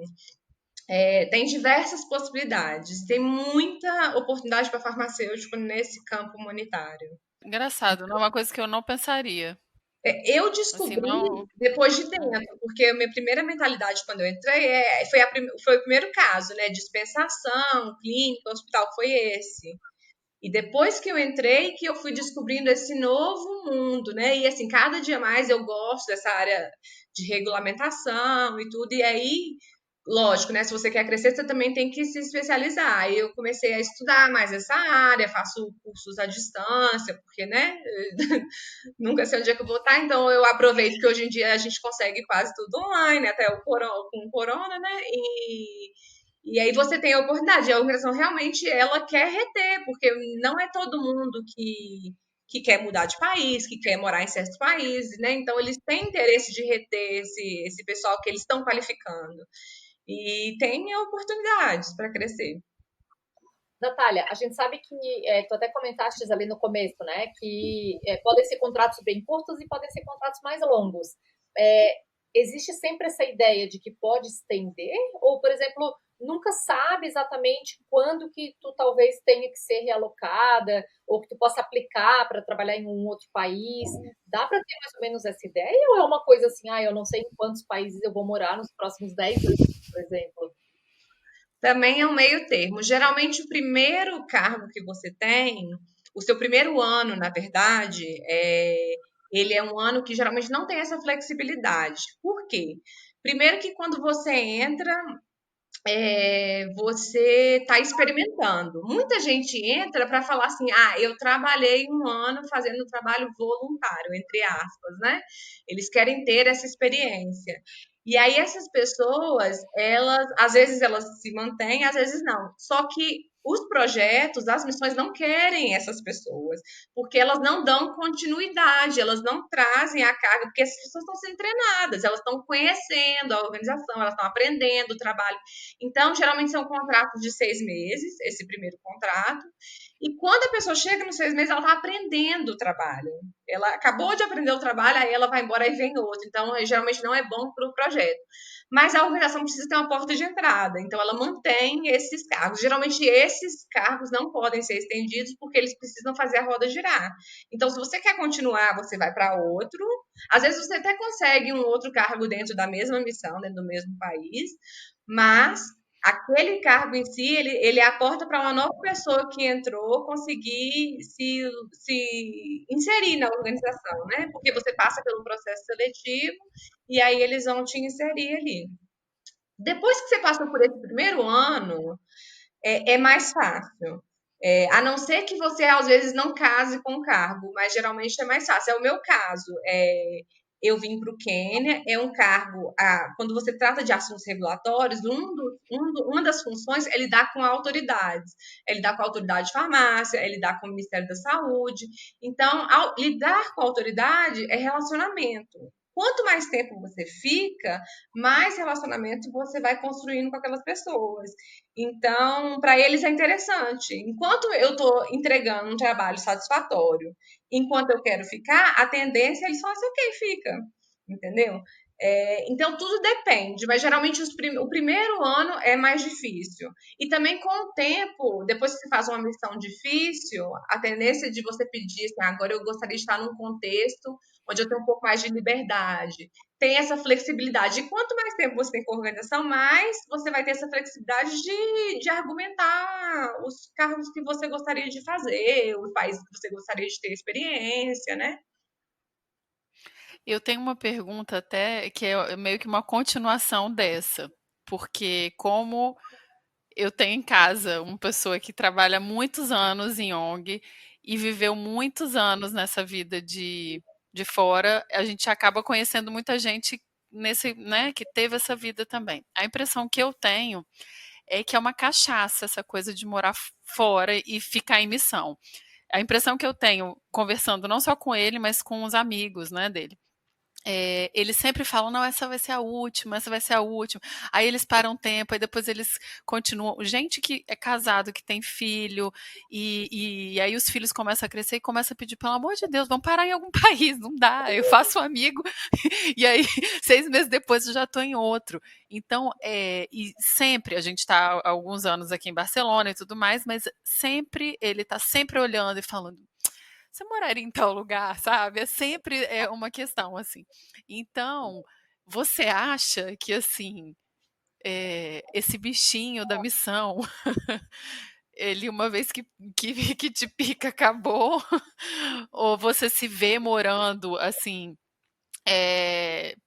tem diversas possibilidades, tem muita oportunidade para farmacêutico nesse campo humanitário. Engraçado, não é uma coisa que eu não pensaria. Eu Assim, descobri não. depois de dentro, porque a minha primeira mentalidade quando eu entrei foi o primeiro caso, né? Dispensação, clínica, hospital, foi esse. E depois que eu entrei, que eu fui descobrindo esse novo mundo, né? E assim, cada dia mais eu gosto dessa área de regulamentação e tudo. E aí, lógico, né? Se você quer crescer, você também tem que se especializar. Aí eu comecei a estudar mais essa área, faço cursos à distância, porque, né? Nunca sei onde é que eu vou estar, então eu aproveito que hoje em dia a gente consegue quase tudo online, até com o corona, né? E aí você tem a oportunidade. A organização realmente ela quer reter, porque não é todo mundo que quer mudar de país, que quer morar em certos países, né? Então eles têm interesse de reter esse pessoal que eles estão qualificando. E tem oportunidades para crescer. Natália, a gente sabe que, tu até comentaste ali no começo, né, que podem ser contratos bem curtos e podem ser contratos mais longos. Existe sempre essa ideia de que pode estender? Ou, por exemplo, nunca sabe exatamente quando que tu talvez tenha que ser realocada ou que tu possa aplicar para trabalhar em um outro país? Dá para ter mais ou menos essa ideia? Ou é uma coisa assim, eu não sei em quantos países eu vou morar nos próximos 10 anos, por exemplo? Também é um meio termo. Geralmente, o primeiro cargo que você tem, o seu primeiro ano, na verdade, ele é um ano que geralmente não tem essa flexibilidade. Por quê? Primeiro que quando você entra, você está experimentando. Muita gente entra para falar assim: eu trabalhei um ano fazendo trabalho voluntário, entre aspas, né? Eles querem ter essa experiência. E aí essas pessoas, elas, às vezes elas se mantêm, às vezes não. Só que os projetos, as missões não querem essas pessoas, porque elas não dão continuidade, elas não trazem a carga, porque essas pessoas estão sendo treinadas, elas estão conhecendo a organização, elas estão aprendendo o trabalho. Então, geralmente são contratos de 6 meses, esse primeiro contrato. E quando a pessoa chega nos 6 meses, ela está aprendendo o trabalho. Ela acabou de aprender o trabalho, aí ela vai embora e vem outro. Então, geralmente não é bom para o projeto. Mas a organização precisa ter uma porta de entrada, então ela mantém esses cargos. Geralmente esses cargos não podem ser estendidos porque eles precisam fazer a roda girar. Então, se você quer continuar, você vai para outro. Às vezes você até consegue um outro cargo dentro da mesma missão, dentro do mesmo país, mas aquele cargo em si, ele aporta para uma nova pessoa que entrou conseguir se inserir na organização, né? Porque você passa pelo processo seletivo e aí eles vão te inserir ali. Depois que você passa por esse primeiro ano, é mais fácil. A não ser que você, às vezes, não case com o cargo, mas geralmente é mais fácil. É o meu caso. Eu vim para o Quênia, é um cargo. Quando você trata de assuntos regulatórios, uma das funções é lidar com autoridades. É lidar com a autoridade de farmácia, é lidar com o Ministério da Saúde. Então, lidar com a autoridade é relacionamento. Quanto mais tempo você fica, mais relacionamento você vai construindo com aquelas pessoas. Então, para eles é interessante. Enquanto eu estou entregando um trabalho satisfatório, enquanto eu quero ficar, a tendência eles falam assim, ok, fica. Entendeu? Então, tudo depende, mas geralmente o primeiro ano é mais difícil. E também com o tempo, depois que você faz uma missão difícil, a tendência de você pedir assim, agora eu gostaria de estar num contexto onde eu tenho um pouco mais de liberdade. Tem essa flexibilidade. E quanto mais tempo você tem com a organização, mais você vai ter essa flexibilidade de argumentar os cargos que você gostaria de fazer, os países que você gostaria de ter experiência, né? Eu tenho uma pergunta até que é meio que uma continuação dessa, porque como eu tenho em casa uma pessoa que trabalha muitos anos em ONG e viveu muitos anos nessa vida de fora, a gente acaba conhecendo muita gente nesse, né, que teve essa vida também. A impressão que eu tenho é que é uma cachaça essa coisa de morar fora e ficar em missão. A impressão que eu tenho, conversando não só com ele, mas com os amigos, né, dele, eles sempre falam, não, essa vai ser a última, essa vai ser a última. Aí eles param um tempo, aí depois eles continuam. Gente que é casado, que tem filho, e aí os filhos começam a crescer e começam a pedir, pelo amor de Deus, vamos parar em algum país, não dá. Eu faço um amigo, e aí 6 meses depois eu já estou em outro. Então, e sempre, a gente está há alguns anos aqui em Barcelona e tudo mais, mas sempre, ele está sempre olhando e falando, você moraria em tal lugar, sabe? É sempre uma questão assim. Então, você acha que assim, esse bichinho da missão, ele uma vez que te pica, acabou? Ou você se vê morando assim,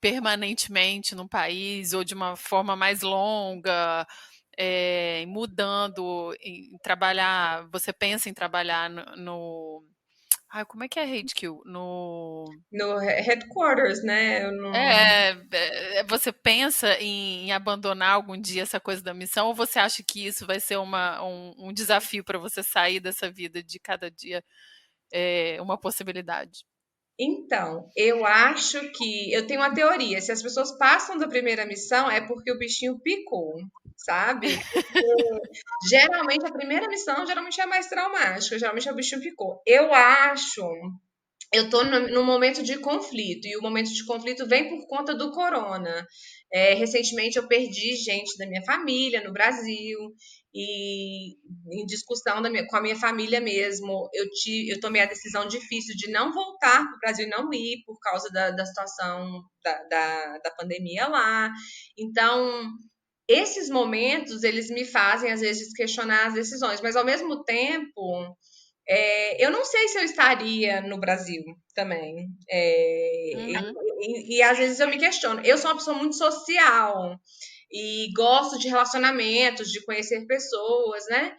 permanentemente num país ou de uma forma mais longa, mudando, em trabalhar? Você pensa em trabalhar Ai, como é que é HQ? No headquarters, né? Eu não... Você pensa em abandonar algum dia essa coisa da missão, ou você acha que isso vai ser um desafio para você sair dessa vida de cada dia, uma possibilidade? Então, eu acho que eu tenho uma teoria. Se as pessoas passam da primeira missão, é porque o bichinho picou, sabe? Geralmente a primeira missão geralmente é mais traumática, geralmente é o bichinho picou. Eu estou num momento de conflito, e o momento de conflito vem por conta do corona. Recentemente eu perdi gente da minha família no Brasil, e em discussão com a minha família mesmo, eu tomei a decisão difícil de não voltar para o Brasil e não ir por causa da situação da pandemia lá. Então, esses momentos, eles me fazem, às vezes, questionar as decisões, mas ao mesmo tempo eu não sei se eu estaria no Brasil também. Uhum. E às vezes eu me questiono. Eu sou uma pessoa muito social e gosto de relacionamentos, de conhecer pessoas, né?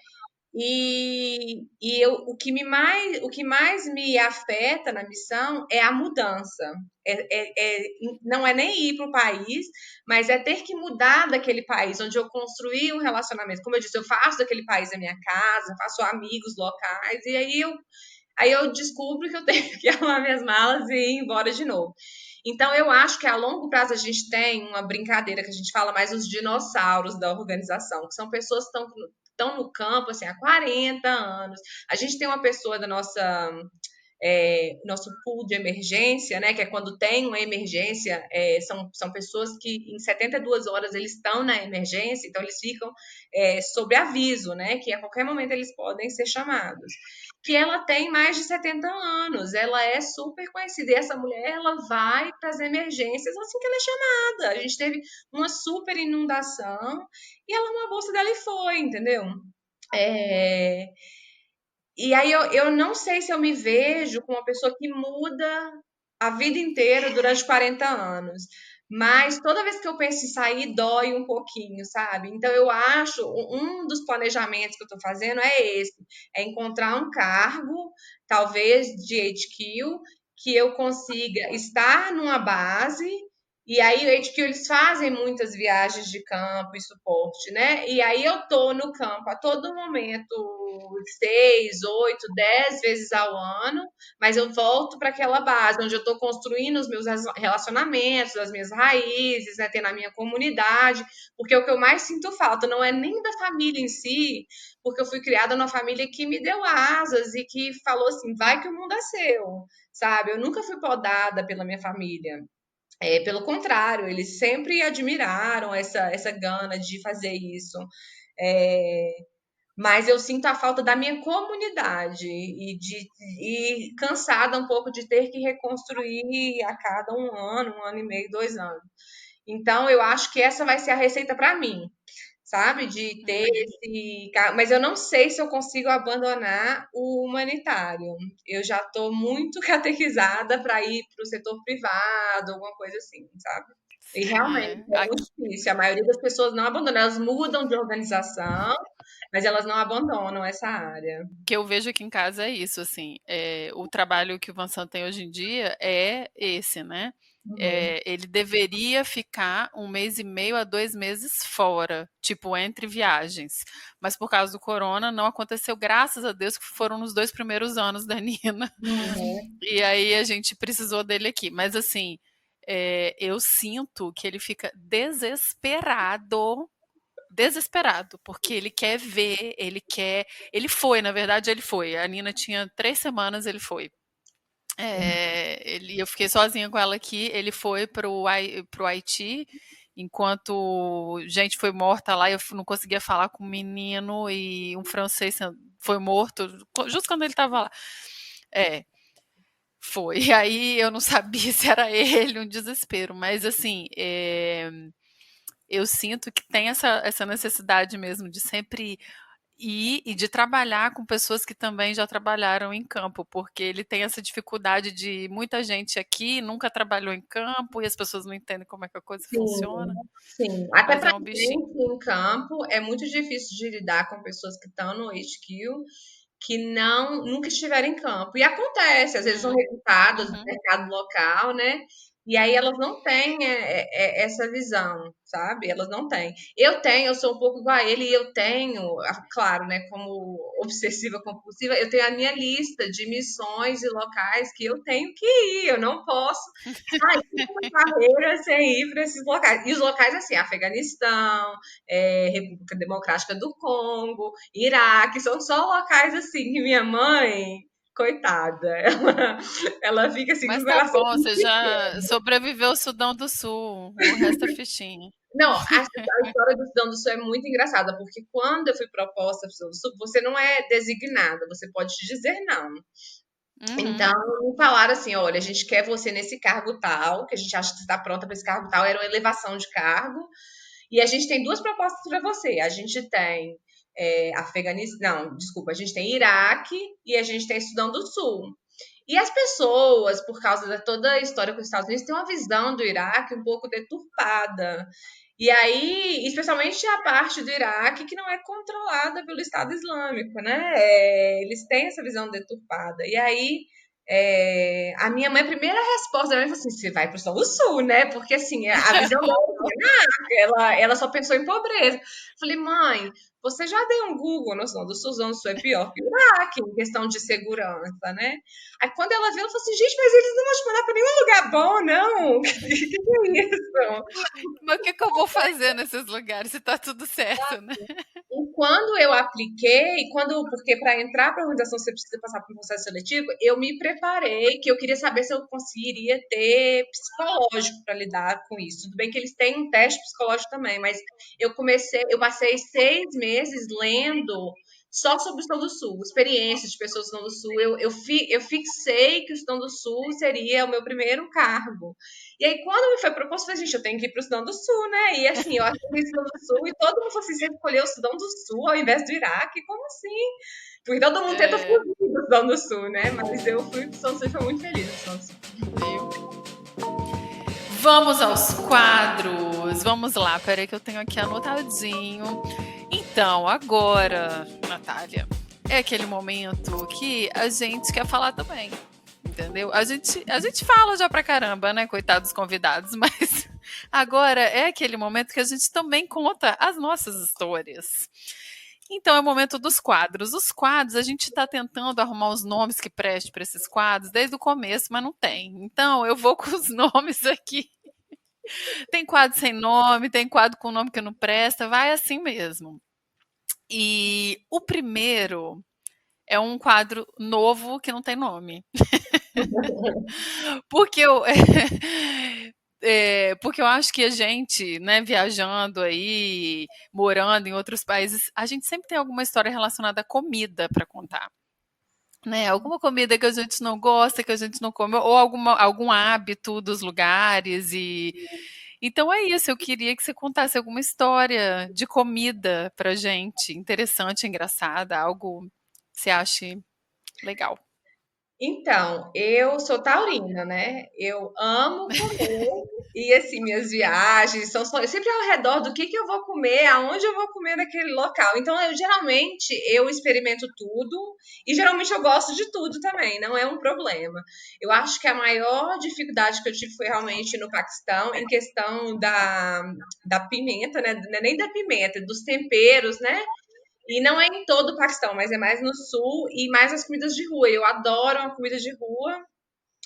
O que mais me afeta na missão é a mudança. Não é nem ir para o país, mas é ter que mudar daquele país onde eu construí um relacionamento. Como eu disse, eu faço daquele país a minha casa, faço amigos locais, e aí eu descubro que eu tenho que arrumar minhas malas e ir embora de novo. Então, eu acho que a longo prazo a gente tem uma brincadeira que a gente fala mais os dinossauros da organização, que são pessoas que estão no campo assim, há 40 anos. A gente tem uma pessoa da nosso pool de emergência, né, que é quando tem uma emergência, são pessoas que em 72 horas eles estão na emergência, então eles ficam sob aviso, né, que a qualquer momento eles podem ser chamados. Que ela tem mais de 70 anos, ela é super conhecida, e essa mulher, ela vai para as emergências assim que ela é chamada. A gente teve uma super inundação, e ela arrumou a bolsa dela e foi, entendeu? É, e aí eu não sei se eu me vejo como uma pessoa que muda a vida inteira durante 40 anos. Mas toda vez que eu penso em sair, dói um pouquinho, sabe? Então eu acho, um dos planejamentos que eu estou fazendo é esse, é encontrar um cargo, talvez de HQ, que eu consiga estar numa base, e aí o HQ eles fazem muitas viagens de campo e suporte, né? E aí eu tô no campo a todo momento, 6, 8, 10 vezes ao ano, mas eu volto para aquela base onde eu estou construindo os meus relacionamentos, as minhas raízes, né, tendo a minha comunidade, porque o que eu mais sinto falta não é nem da família em si, porque eu fui criada numa família que me deu asas e que falou assim, vai que o mundo é seu, sabe? Eu nunca fui podada pela minha família. Pelo contrário, eles sempre admiraram essa gana de fazer isso. É, mas eu sinto a falta da minha comunidade e cansada um pouco de ter que reconstruir a cada um ano e meio, 2 anos. Então, eu acho que essa vai ser a receita para mim, sabe? De ter esse. Mas eu não sei se eu consigo abandonar o humanitário. Eu já estou muito catequizada para ir para o setor privado, alguma coisa assim, sabe? E realmente é muito difícil. A maioria das pessoas não abandona, elas mudam de organização, mas elas não abandonam essa área. O que eu vejo aqui em casa é isso, assim, o trabalho que o Vincent tem hoje em dia é esse, né? Uhum. Ele deveria ficar 1 mês e meio a 2 meses fora, tipo, entre viagens. Mas por causa do corona não aconteceu, graças a Deus, que foram nos 2 primeiros anos da Nina. Uhum. E aí a gente precisou dele aqui. Mas assim, eu sinto que ele fica desesperado, porque ele quer ver, ele foi, na verdade, ele foi. A Nina tinha 3 semanas, ele foi. Eu fiquei sozinha com ela aqui. Ele foi pro Haiti, enquanto gente foi morta lá. Eu não conseguia falar com um menino e um francês foi morto, justo quando ele estava lá. É, foi. E aí eu não sabia se era ele, um desespero. Mas assim, eu sinto que tem essa necessidade mesmo de sempre ir e de trabalhar com pessoas que também já trabalharam em campo, porque ele tem essa dificuldade de muita gente aqui nunca trabalhou em campo e as pessoas não entendem como é que a coisa funciona, Sim, sim. Até mas para é um bichinho. gente em campo é muito difícil de lidar com pessoas que estão no HQ que não nunca estiveram em campo. E acontece, às vezes são recrutadas do Uhum. mercado local, né? E aí elas não têm essa visão, sabe? Elas não têm. Eu sou um pouco igual a ele, e eu tenho, claro, né, como obsessiva compulsiva, eu tenho a minha lista de missões e locais que eu tenho que ir, eu não posso uma carreira sem ir para esses locais. E os locais, assim, Afeganistão, República Democrática do Congo, Iraque, são só locais, assim, que minha mãe, coitada, ela fica, assim, com Mas o tá coração. bom, você já sobreviveu ao Sudão do Sul, o resto é fichinha. Não, a história do Sudão do Sul é muito engraçada, porque quando eu fui proposta para o Sudão do Sul, você não é designada, você pode dizer não. Uhum. Então, me falaram assim: olha, a gente quer você nesse cargo tal, que a gente acha que você está pronta para esse cargo tal, era uma elevação de cargo. E a gente tem duas propostas para você. A gente tem Afeganistão, não, desculpa, a gente tem Iraque e a gente tem Sudão do Sul. E as pessoas, por causa de toda a história com os Estados Unidos, têm uma visão do Iraque um pouco deturpada. E aí, especialmente a parte do Iraque que não é controlada pelo Estado Islâmico, né? Eles têm essa visão deturpada. E aí, a minha mãe, a primeira resposta da minha foi assim: você vai para o Sul do Sul, né? Porque assim, a visão dela, ela só pensou em pobreza. Falei, mãe, você já deu um Google no Sul do Sul? O Sul do Sul é pior que o Iraque em questão de segurança, né? Aí quando ela viu, ela falou assim: gente, mas eles não vão te mandar para nenhum lugar bom, não. O que é isso? Mas o que que eu vou fazer nesses lugares se tá tudo certo, né? E quando eu apliquei, porque para entrar para a organização você precisa passar por um processo seletivo, eu me preparei, que eu queria saber se eu conseguiria ter psicológico para lidar com isso. Tudo bem que eles têm um teste psicológico também, mas eu passei 6 meses lendo só sobre o Sudão do Sul, experiências de pessoas do Sudão do Sul. Eu fixei que o Sudão do Sul seria o meu primeiro cargo. E aí, quando me foi proposto, eu falei, gente, eu tenho que ir para o Sudão do Sul, né? E assim, eu assumi o Sudão do Sul e todo mundo falou assim: você escolheu o Sudão do Sul ao invés do Iraque? Como assim? Porque todo mundo tenta É, fugir do Sudão do Sul, né? Mas eu fui para o Sudão do Sul e fui muito feliz no Sudão do Sul. viu? Vamos aos quadros. Vamos lá, peraí que eu tenho aqui anotadinho. Então, agora, Natália, é aquele momento que a gente quer falar também. Entendeu? A gente fala já pra caramba, né? Coitados dos convidados, mas agora é aquele momento que a gente também conta as nossas histórias. Então é o momento dos quadros. Os quadros, a gente está tentando arrumar os nomes que prestem para esses quadros desde o começo, mas não tem. Então eu vou com os nomes aqui. Tem quadro sem nome, tem quadro com nome que não presta, vai assim mesmo. E o primeiro é um quadro novo que não tem nome. Porque porque eu acho que a gente, né, viajando aí, morando em outros países, a gente sempre tem alguma história relacionada à comida para contar. Né, alguma comida que a gente não gosta, que a gente não come, ou algum hábito dos lugares. Então é isso, eu queria que você contasse alguma história de comida pra gente, interessante, engraçada, algo que você ache legal. Então, eu sou taurina, né? Eu amo comer e assim, minhas viagens são sempre ao redor do que eu vou comer, aonde eu vou comer naquele local. Então, eu experimento tudo e geralmente eu gosto de tudo também, não é um problema. Eu acho que a maior dificuldade que eu tive foi realmente no Paquistão, em questão da pimenta, né? Não é nem da pimenta, dos temperos, né? E não é em todo o Paquistão, mas é mais no sul e mais as comidas de rua. Eu adoro uma comida de rua.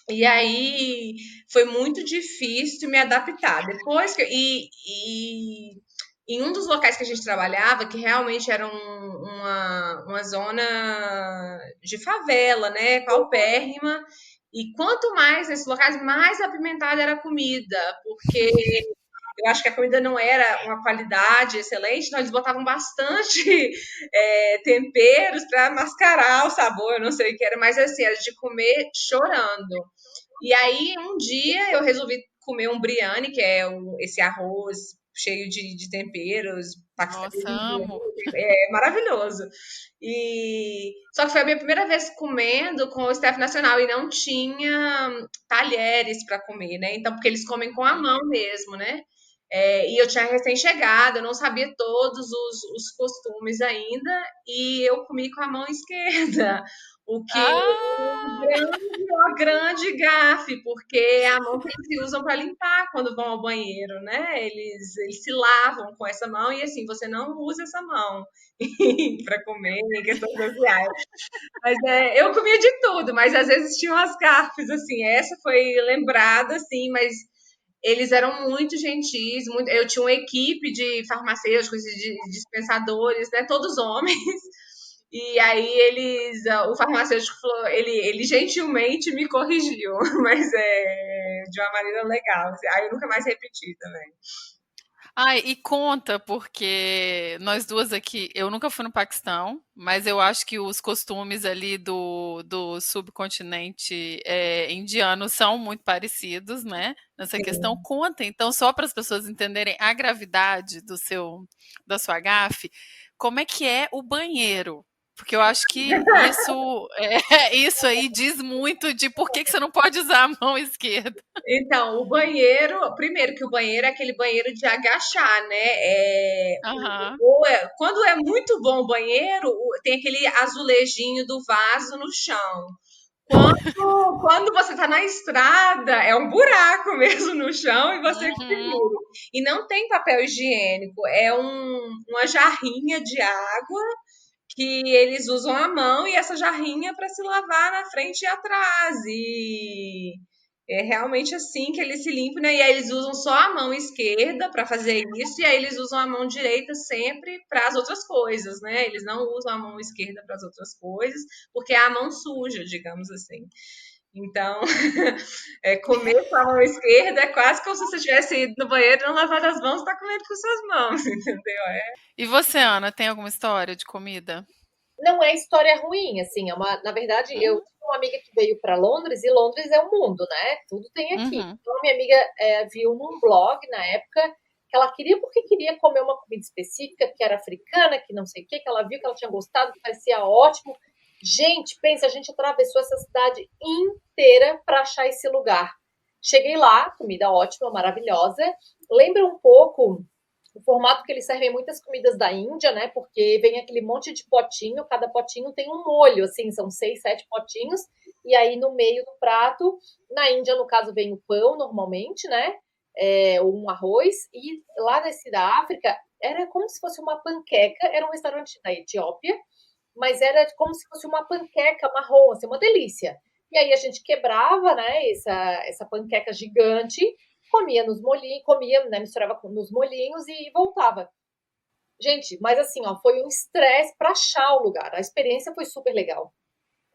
E aí foi muito difícil me adaptar. E em um dos locais que a gente trabalhava, que realmente era uma zona de favela, né? Paupérrima. E quanto mais nesses locais, mais apimentada era a comida, porque eu acho que a comida não era uma qualidade excelente, então eles botavam bastante temperos para mascarar o sabor, eu não sei o que era, mas assim, era de comer chorando. E aí, um dia, eu resolvi comer um biryani, que é esse arroz cheio de temperos, Nossa, paquistanês, amo. é maravilhoso. Só que foi a minha primeira vez comendo com o staff nacional e não tinha talheres para comer, né? Então, porque eles comem com a mão mesmo, né? E eu tinha recém-chegado, eu não sabia todos os costumes ainda, e eu comi com a mão esquerda, o que Ah! uma grande gafe, porque a mão que eles usam para limpar quando vão ao banheiro, né? Eles se lavam com essa mão e assim, você não usa essa mão para comer em questões sociais. Mas eu comia de tudo, mas às vezes tinha umas gafes, assim, essa foi lembrada, assim, mas eles eram muito gentis, eu tinha uma equipe de farmacêuticos e de dispensadores, né, todos homens, e aí o farmacêutico falou, ele gentilmente me corrigiu, mas de uma maneira legal, assim. Aí eu nunca mais repeti também. Ai, e conta, porque nós duas aqui, eu nunca fui no Paquistão, mas eu acho que os costumes ali do subcontinente indiano são muito parecidos, né? Nessa questão. Sim. Conta, então, só para as pessoas entenderem a gravidade da sua gafe, como é que é o banheiro? Porque eu acho que isso aí diz muito de por que você não pode usar a mão esquerda. Então, o banheiro, primeiro que o banheiro é aquele banheiro de agachar, né? Aham. Quando é muito bom o banheiro, tem aquele azulejinho do vaso no chão. Quando você está na estrada, é um buraco mesmo no chão e você que Uhum. segura. E não tem papel higiênico, é uma jarrinha de água que eles usam a mão e essa jarrinha para se lavar na frente e atrás. E é realmente assim que eles se limpam, né? E aí eles usam só a mão esquerda para fazer isso, e aí eles usam a mão direita sempre para as outras coisas, né? Eles não usam a mão esquerda para as outras coisas, porque é a mão suja, digamos assim. Então, comer com a mão esquerda é quase como se você tivesse ido no banheiro e não lavado as mãos, está comendo com suas mãos, entendeu? E você, Ana, tem alguma história de comida? Não é história ruim, assim, na verdade, eu Hum, tive uma amiga que veio para Londres e Londres é o mundo, né? Tudo tem aqui. uhum. Então, a minha amiga viu num blog na época que ela queria porque queria comer uma comida específica que era africana, que não sei o que ela viu que ela tinha gostado, que parecia ótimo. Gente, pensa, a gente atravessou essa cidade inteira para achar esse lugar. Cheguei lá, comida ótima, maravilhosa. Lembra um pouco o formato que eles servem muitas comidas da Índia, né? Porque vem aquele monte de potinho, cada potinho tem um molho, assim, são 6, 7 potinhos, e aí no meio do prato, na Índia, no caso, vem o pão normalmente, né? Ou um arroz, e lá nesse da África era como se fosse uma panqueca, era um restaurante da Etiópia, mas era como se fosse uma panqueca marrom, assim, uma delícia. E aí a gente quebrava, né, essa panqueca gigante, comia nos molhinhos, comia, né, misturava nos molhinhos e voltava. Gente, mas assim, ó, foi um estresse para achar o lugar. A experiência foi super legal.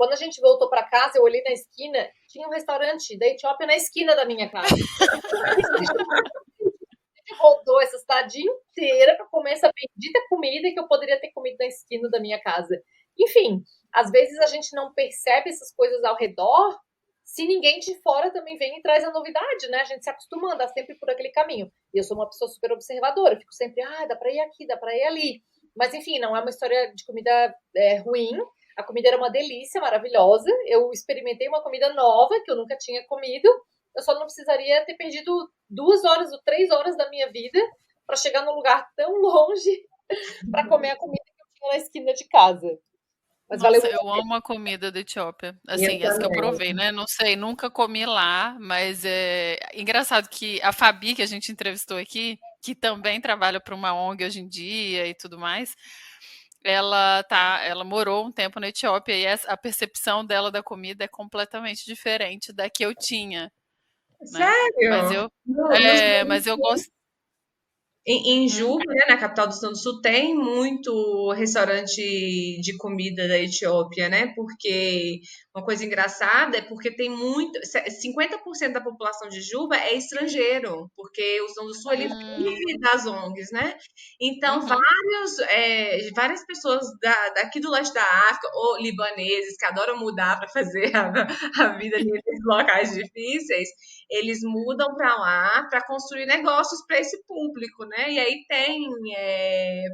Quando a gente voltou para casa, eu olhei na esquina, tinha um restaurante da Etiópia na esquina da minha casa. A gente rodou essa cidade inteira para comer essa bendita comida que eu poderia ter comido na esquina da minha casa. Enfim, às vezes a gente não percebe essas coisas ao redor se ninguém de fora também vem e traz a novidade, né? A gente se acostuma a andar sempre por aquele caminho. E eu sou uma pessoa super observadora, eu fico sempre, dá pra ir aqui, dá pra ir ali. Mas enfim, não é uma história de comida ruim. A comida era uma delícia, maravilhosa. Eu experimentei uma comida nova que eu nunca tinha comido. Eu só não precisaria ter perdido 2 horas ou 3 horas da minha vida para chegar num lugar tão longe para comer a comida que eu tinha na esquina de casa. Mas Nossa, valeu eu amo a comida da Etiópia. Eu Assim, as que eu também. provei, né? Não sei, nunca comi lá, mas é engraçado que a Fabi, que a gente entrevistou aqui, que também trabalha para uma ONG hoje em dia e tudo mais, ela morou um tempo na Etiópia e a percepção dela da comida é completamente diferente da que eu tinha, né? Mas Sério? eu, Não mas eu gosto. Em Juba, né, na capital do Sudão do Sul, tem muito restaurante de comida da Etiópia, né? Porque uma coisa engraçada é porque tem muito. 50% da população de Juba é estrangeiro, porque o Sudão do Sul ele Hum, vive das ONGs, né? Então, uhum. várias pessoas daqui do leste da África, ou libaneses, que adoram mudar para fazer a vida nesses locais difíceis, eles mudam para lá para construir negócios para esse público, né? E aí tem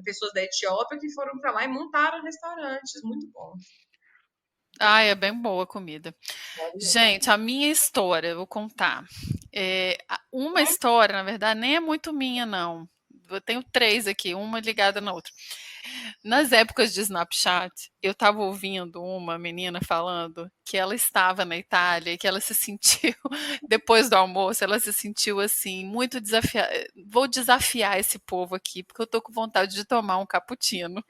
pessoas da Etiópia que foram para lá e montaram restaurantes muito bons. Ai, é bem boa a comida. Gente, a minha história, eu vou contar. Uma história, na verdade, nem é muito minha, não. Eu tenho 3 aqui, uma ligada na outra. Nas épocas de Snapchat, eu estava ouvindo uma menina falando que ela estava na Itália e que ela se sentiu, depois do almoço, ela se sentiu assim, muito desafiada. Vou desafiar esse povo aqui, porque eu tô com vontade de tomar um cappuccino.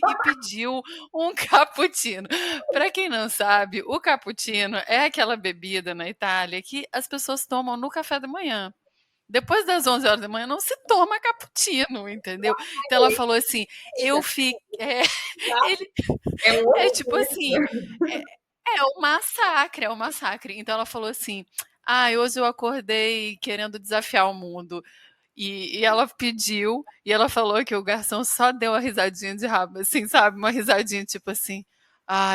E pediu um cappuccino. Para quem não sabe, o cappuccino é aquela bebida na Itália que as pessoas tomam no café da manhã. Depois das 11 horas da manhã não se toma cappuccino, entendeu? Então ela falou assim, eu fiquei, ele, É um é tipo assim, orgulho. é, é um massacre, é um massacre. Então ela falou assim, hoje eu acordei querendo desafiar o mundo. E ela pediu, e ela falou que o garçom só deu uma risadinha de rabo, assim, sabe? Uma risadinha tipo assim,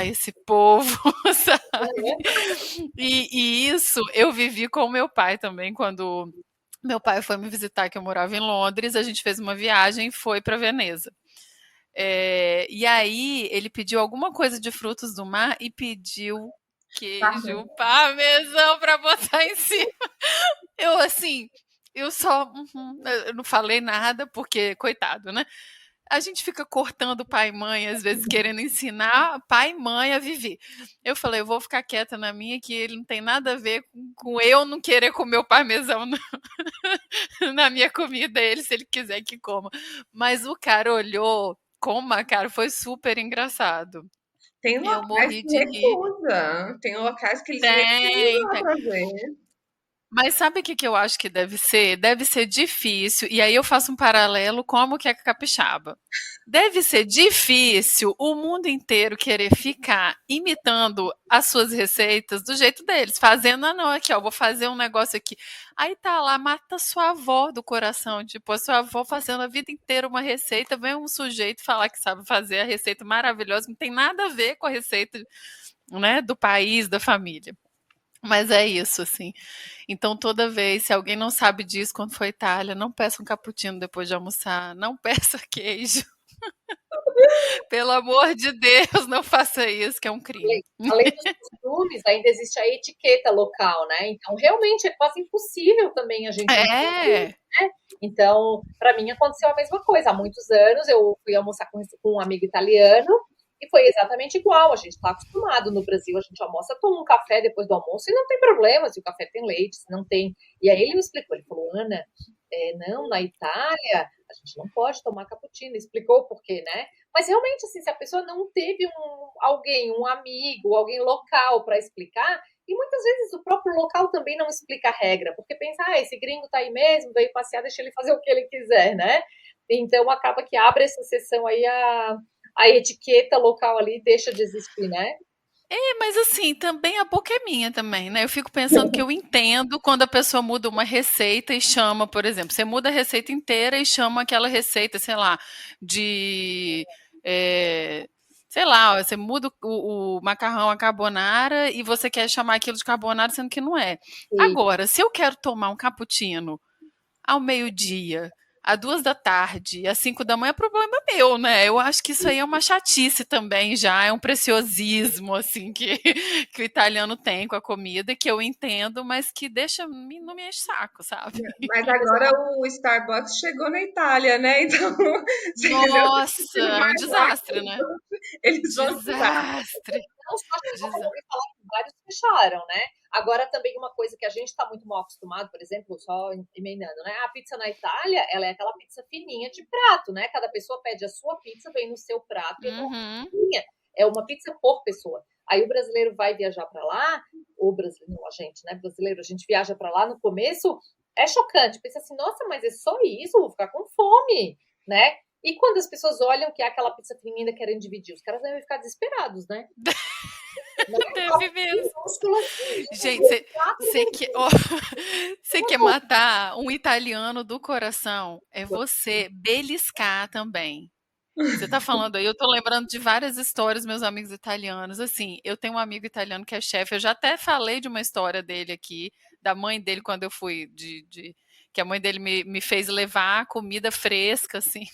esse povo, sabe? E isso eu vivi com o meu pai também, quando meu pai foi me visitar, que eu morava em Londres, a gente fez uma viagem e foi para Veneza. E aí ele pediu alguma coisa de frutos do mar e pediu queijo parmesão para botar em cima. Eu assim, eu só, eu não falei nada porque coitado, né? A gente fica cortando pai e mãe, às vezes querendo ensinar pai e mãe a viver. Eu falei, eu vou ficar quieta na minha, que ele não tem nada a ver com eu não querer comer o parmesão na minha comida, ele, se ele quiser que coma. Mas o cara olhou com uma cara, foi super engraçado. Tem Eu locais morri que de rir. recusa, tem locais que eles Tem, recusam a tem. trazer. Mas sabe o que que eu acho que deve ser? Deve ser difícil, e aí eu faço um paralelo como que é capixaba. Deve ser difícil o mundo inteiro querer ficar imitando as suas receitas do jeito deles, fazendo, não, aqui, ó, vou fazer um negócio aqui. Aí tá lá, mata sua avó do coração, tipo, a sua avó fazendo a vida inteira uma receita, vem um sujeito falar que sabe fazer a receita maravilhosa, não tem nada a ver com a receita, né, do país, da família. Mas é isso, assim. Então, toda vez, se alguém não sabe disso quando for à Itália, não peça um cappuccino depois de almoçar, não peça queijo. Pelo amor de Deus, não faça isso, que é um crime. Além dos costumes, ainda existe a etiqueta local, né? Então, realmente, é quase impossível também a gente entender, É. né? Então, para mim aconteceu a mesma coisa. Há muitos anos eu fui almoçar com um amigo italiano e foi exatamente igual. A gente está acostumado no Brasil, a gente almoça, toma um café depois do almoço e não tem problema se o café tem leite, se não tem. E aí ele me explicou, ele falou, Ana, não, na Itália a gente não pode tomar cappuccino. Explicou o porquê, né? Mas realmente, assim, se a pessoa não teve alguém, um amigo, alguém local para explicar, e muitas vezes o próprio local também não explica a regra, porque pensa, esse gringo tá aí mesmo, veio passear, deixa ele fazer o que ele quiser, né? Então acaba que abre essa sessão aí, a etiqueta local ali deixa de existir, né? Mas assim, também a boca é minha também, né? Eu fico pensando que eu entendo quando a pessoa muda uma receita e chama, por exemplo, você muda a receita inteira e chama aquela receita, sei lá, de. é, sei lá, você muda o macarrão a carbonara e você quer chamar aquilo de carbonara, sendo que não é. Sim. Agora, se eu quero tomar um cappuccino ao meio-dia, às 2 da tarde, às 5 da manhã, é problema meu, né? Eu acho que isso aí é uma chatice também já, é um preciosismo, assim, que, que o italiano tem com a comida, que eu entendo, mas que deixa, não me enche o saco, sabe? Mas agora o Starbucks chegou na Itália, né? Então, se eles Nossa, não é um mais lá, desastre, né? eles vão mudar. Desastre. Não só chegou, como eu Desa- ouvi falar que vários fecharam, né? Agora também uma coisa que a gente está muito mal acostumado, por exemplo, só emendando, né? A pizza na Itália, ela é aquela pizza fininha de prato, né? Cada pessoa pede a sua pizza, vem no seu prato e é uma Uhum. fininha. É uma pizza por pessoa. Aí o brasileiro vai viajar para lá, o brasileiro, não, a gente, né? Brasileiro, a gente viaja para lá no começo, é chocante. Pensa assim, nossa, mas é só isso? Vou ficar com fome, né? E quando as pessoas olham que é aquela pizza fininha e ainda querem dividir, os caras devem ficar desesperados, né? Deve mesmo. Minúsculo assim, Gente, dividir o prato você quer, ó, você quer matar um italiano do coração? É você beliscar também. Você tá falando aí, eu tô lembrando de várias histórias, meus amigos italianos. Assim, eu tenho um amigo italiano que é chefe, eu já até falei de uma história dele aqui, da mãe dele, quando eu fui que a mãe dele me fez levar comida fresca, assim,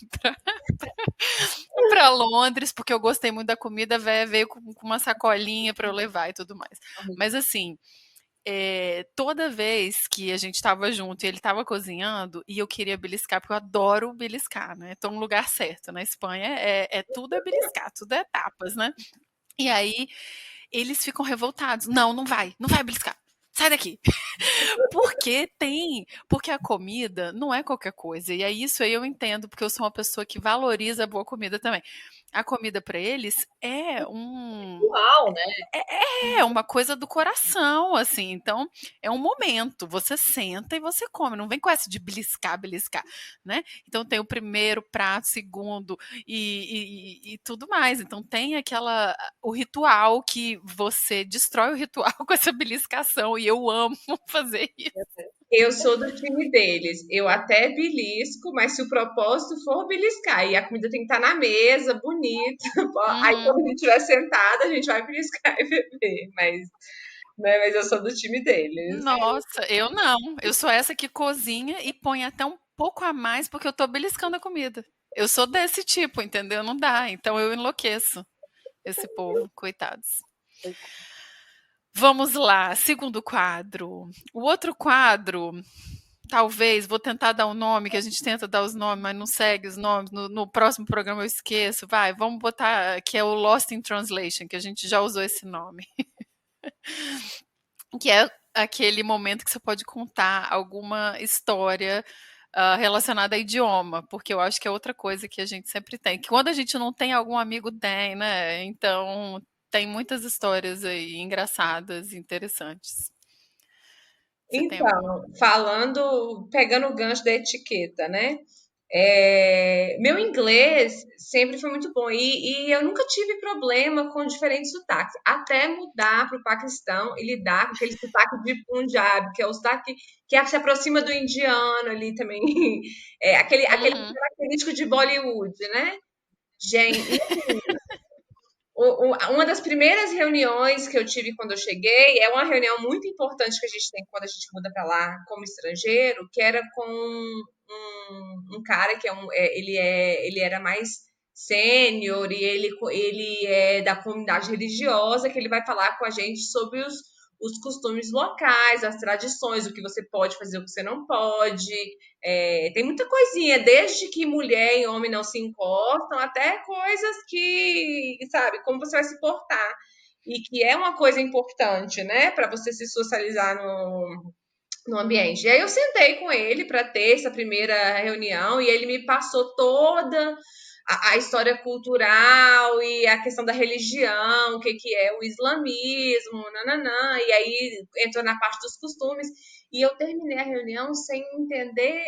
para Londres, porque eu gostei muito da comida, a véia veio com uma sacolinha para eu levar e tudo mais. Mas assim, toda vez que a gente estava junto e ele estava cozinhando e eu queria beliscar, porque eu adoro beliscar, né? Tô no lugar certo. Na Espanha tudo é beliscar, tudo é tapas, né? E aí eles ficam revoltados. Não, não vai beliscar. Sai daqui. Porque a comida não é qualquer coisa. E é isso aí eu entendo, porque eu sou uma pessoa que valoriza a boa comida também. A comida para eles ritual, né? é uma coisa do coração, assim. Então, é um momento. Você senta e você come. Não vem com essa de beliscar, beliscar, né? Então, tem o primeiro prato, segundo e tudo mais. Então, tem o ritual que você destrói o ritual com essa beliscação. E eu amo fazer isso. Eu sou do time deles. Eu até belisco, mas se o propósito for beliscar, e a comida tem que estar na mesa, bonita. Aí Uhum. quando a gente estiver sentada, a gente vai beliscar e beber. Mas eu sou do time deles. Nossa, eu não. Eu sou essa que cozinha e põe até um pouco a mais porque eu tô beliscando a comida. Eu sou desse tipo, entendeu? Não dá. Então eu enlouqueço esse povo, coitados. Vamos lá, segundo quadro. O outro quadro, talvez, vou tentar dar um nome, que a gente tenta dar os nomes, mas não segue os nomes. No próximo programa eu esqueço. Vai, vamos botar que é o Lost in Translation, que a gente já usou esse nome. Que é aquele momento que você pode contar alguma história relacionada a idioma, porque eu acho que é outra coisa que a gente sempre tem. Que quando a gente não tem, algum amigo tem, né? Então, tem muitas histórias aí engraçadas e interessantes. Você tem alguma? Então, pegando o gancho da etiqueta, né? Meu inglês sempre foi muito bom e eu nunca tive problema com diferentes sotaques, até mudar para o Paquistão e lidar com aquele sotaque de Punjab, que é o sotaque que se aproxima do indiano ali também, aquele Uhum. característico de Bollywood, né? Gente, uma das primeiras reuniões que eu tive quando eu cheguei é uma reunião muito importante que a gente tem quando a gente muda para lá como estrangeiro, que era com um cara que ele era mais sênior e ele é da comunidade religiosa, que ele vai falar com a gente sobre os costumes locais, as tradições, o que você pode fazer, o que você não pode. Tem muita coisinha, desde que mulher e homem não se encostam, até coisas que, sabe, como você vai se portar. E que é uma coisa importante, né, para você se socializar no ambiente. E aí eu sentei com ele para ter essa primeira reunião e ele me passou toda a história cultural e a questão da religião, o que é o islamismo, nananã, e aí entrou na parte dos costumes. E eu terminei a reunião sem entender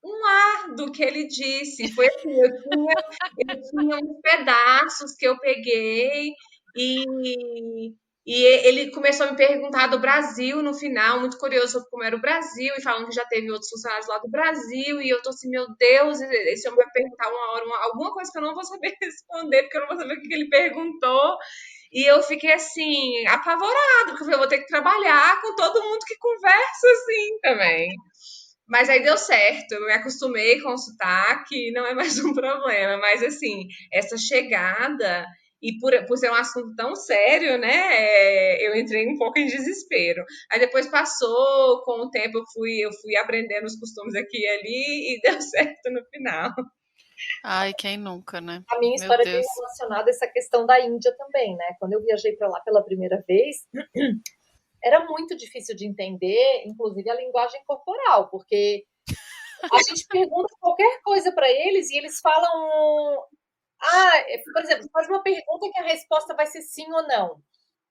um ar do que ele disse. Foi assim, eu tinha uns pedaços que eu peguei E, e ele começou a me perguntar do Brasil no final, muito curioso sobre como era o Brasil, e falando que já teve outros funcionários lá do Brasil, e eu tô assim, meu Deus, esse homem vai perguntar uma hora alguma coisa que eu não vou saber responder, porque eu não vou saber o que ele perguntou. E eu fiquei assim, apavorada, porque eu vou ter que trabalhar com todo mundo que conversa assim também. Mas aí deu certo, eu me acostumei com o sotaque, não é mais um problema. Mas assim, essa chegada, e por ser um assunto tão sério, né? Eu entrei um pouco em desespero. Aí depois passou, com o tempo eu fui aprendendo os costumes aqui e ali e deu certo no final. Ai, quem nunca, né? A minha Meu história é bem Deus. relacionada a essa questão da Índia também, né? Quando eu viajei para lá pela primeira vez, era muito difícil de entender, inclusive a linguagem corporal, porque a gente pergunta qualquer coisa para eles e eles falam. Por exemplo, faz uma pergunta que a resposta vai ser sim ou não.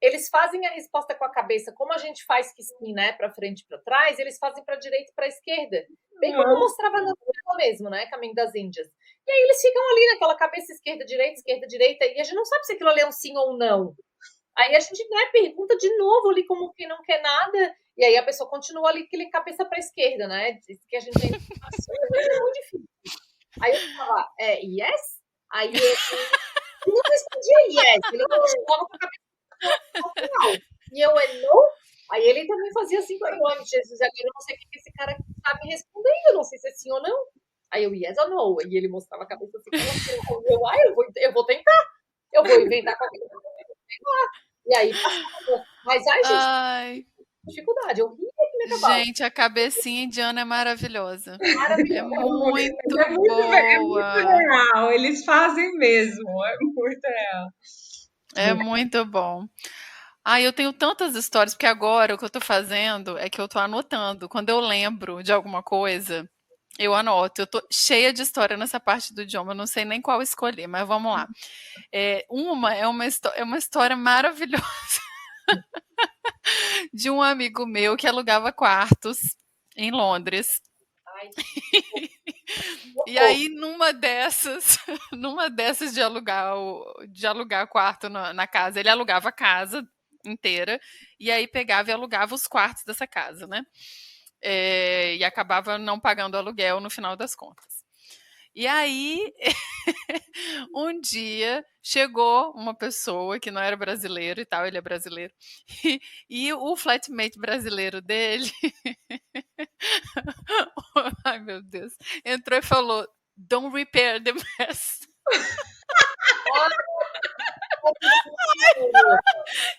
Eles fazem a resposta com a cabeça, como a gente faz que sim, né, para frente e para trás, eles fazem para direita e para esquerda. Bem como eu mostrava na novela mesmo, né, Caminho das Índias. E aí eles ficam ali naquela cabeça esquerda, direita, e a gente não sabe se aquilo ali é um sim ou um não. Aí a gente, né, pergunta de novo ali como quem não quer nada, e aí a pessoa continua ali aquele cabeça para a esquerda, né? Diz que a gente tem é muito difícil. Aí eu falava, yes? Aí ele não respondia yes, ele continuava com a cabeça não. E eu, no? Aí ele também fazia assim, eu, Jesus, agora eu não sei o que esse cara tá me respondendo, eu não sei se é sim ou não. Aí eu, yes ou no? E ele mostrava a cabeça assim, eu vou tentar, eu vou inventar qualquer coisa. E aí passava. Mas, ai, gente, Ai, dificuldade, eu ria que me acabava. gente, a cabecinha indiana é maravilhosa. É Maravilhoso. muito É muito boa. real, eles fazem mesmo, é muito real. É muito bom. Ah, eu tenho tantas histórias, porque agora o que eu tô fazendo é que eu tô anotando. Quando eu lembro de alguma coisa, eu anoto. Eu tô cheia de história nessa parte do idioma, eu não sei nem qual escolher, mas vamos lá. É uma história maravilhosa de um amigo meu que alugava quartos em Londres. Ai, E aí, numa dessas, numa dessas de alugar quarto na casa, ele alugava a casa inteira e aí pegava e alugava os quartos dessa casa, né? E acabava não pagando aluguel no final das contas. E aí, um dia chegou uma pessoa que não era brasileiro e tal, ele é brasileiro, e o flatmate brasileiro dele, ai meu Deus, entrou e falou: Don't repair the mess.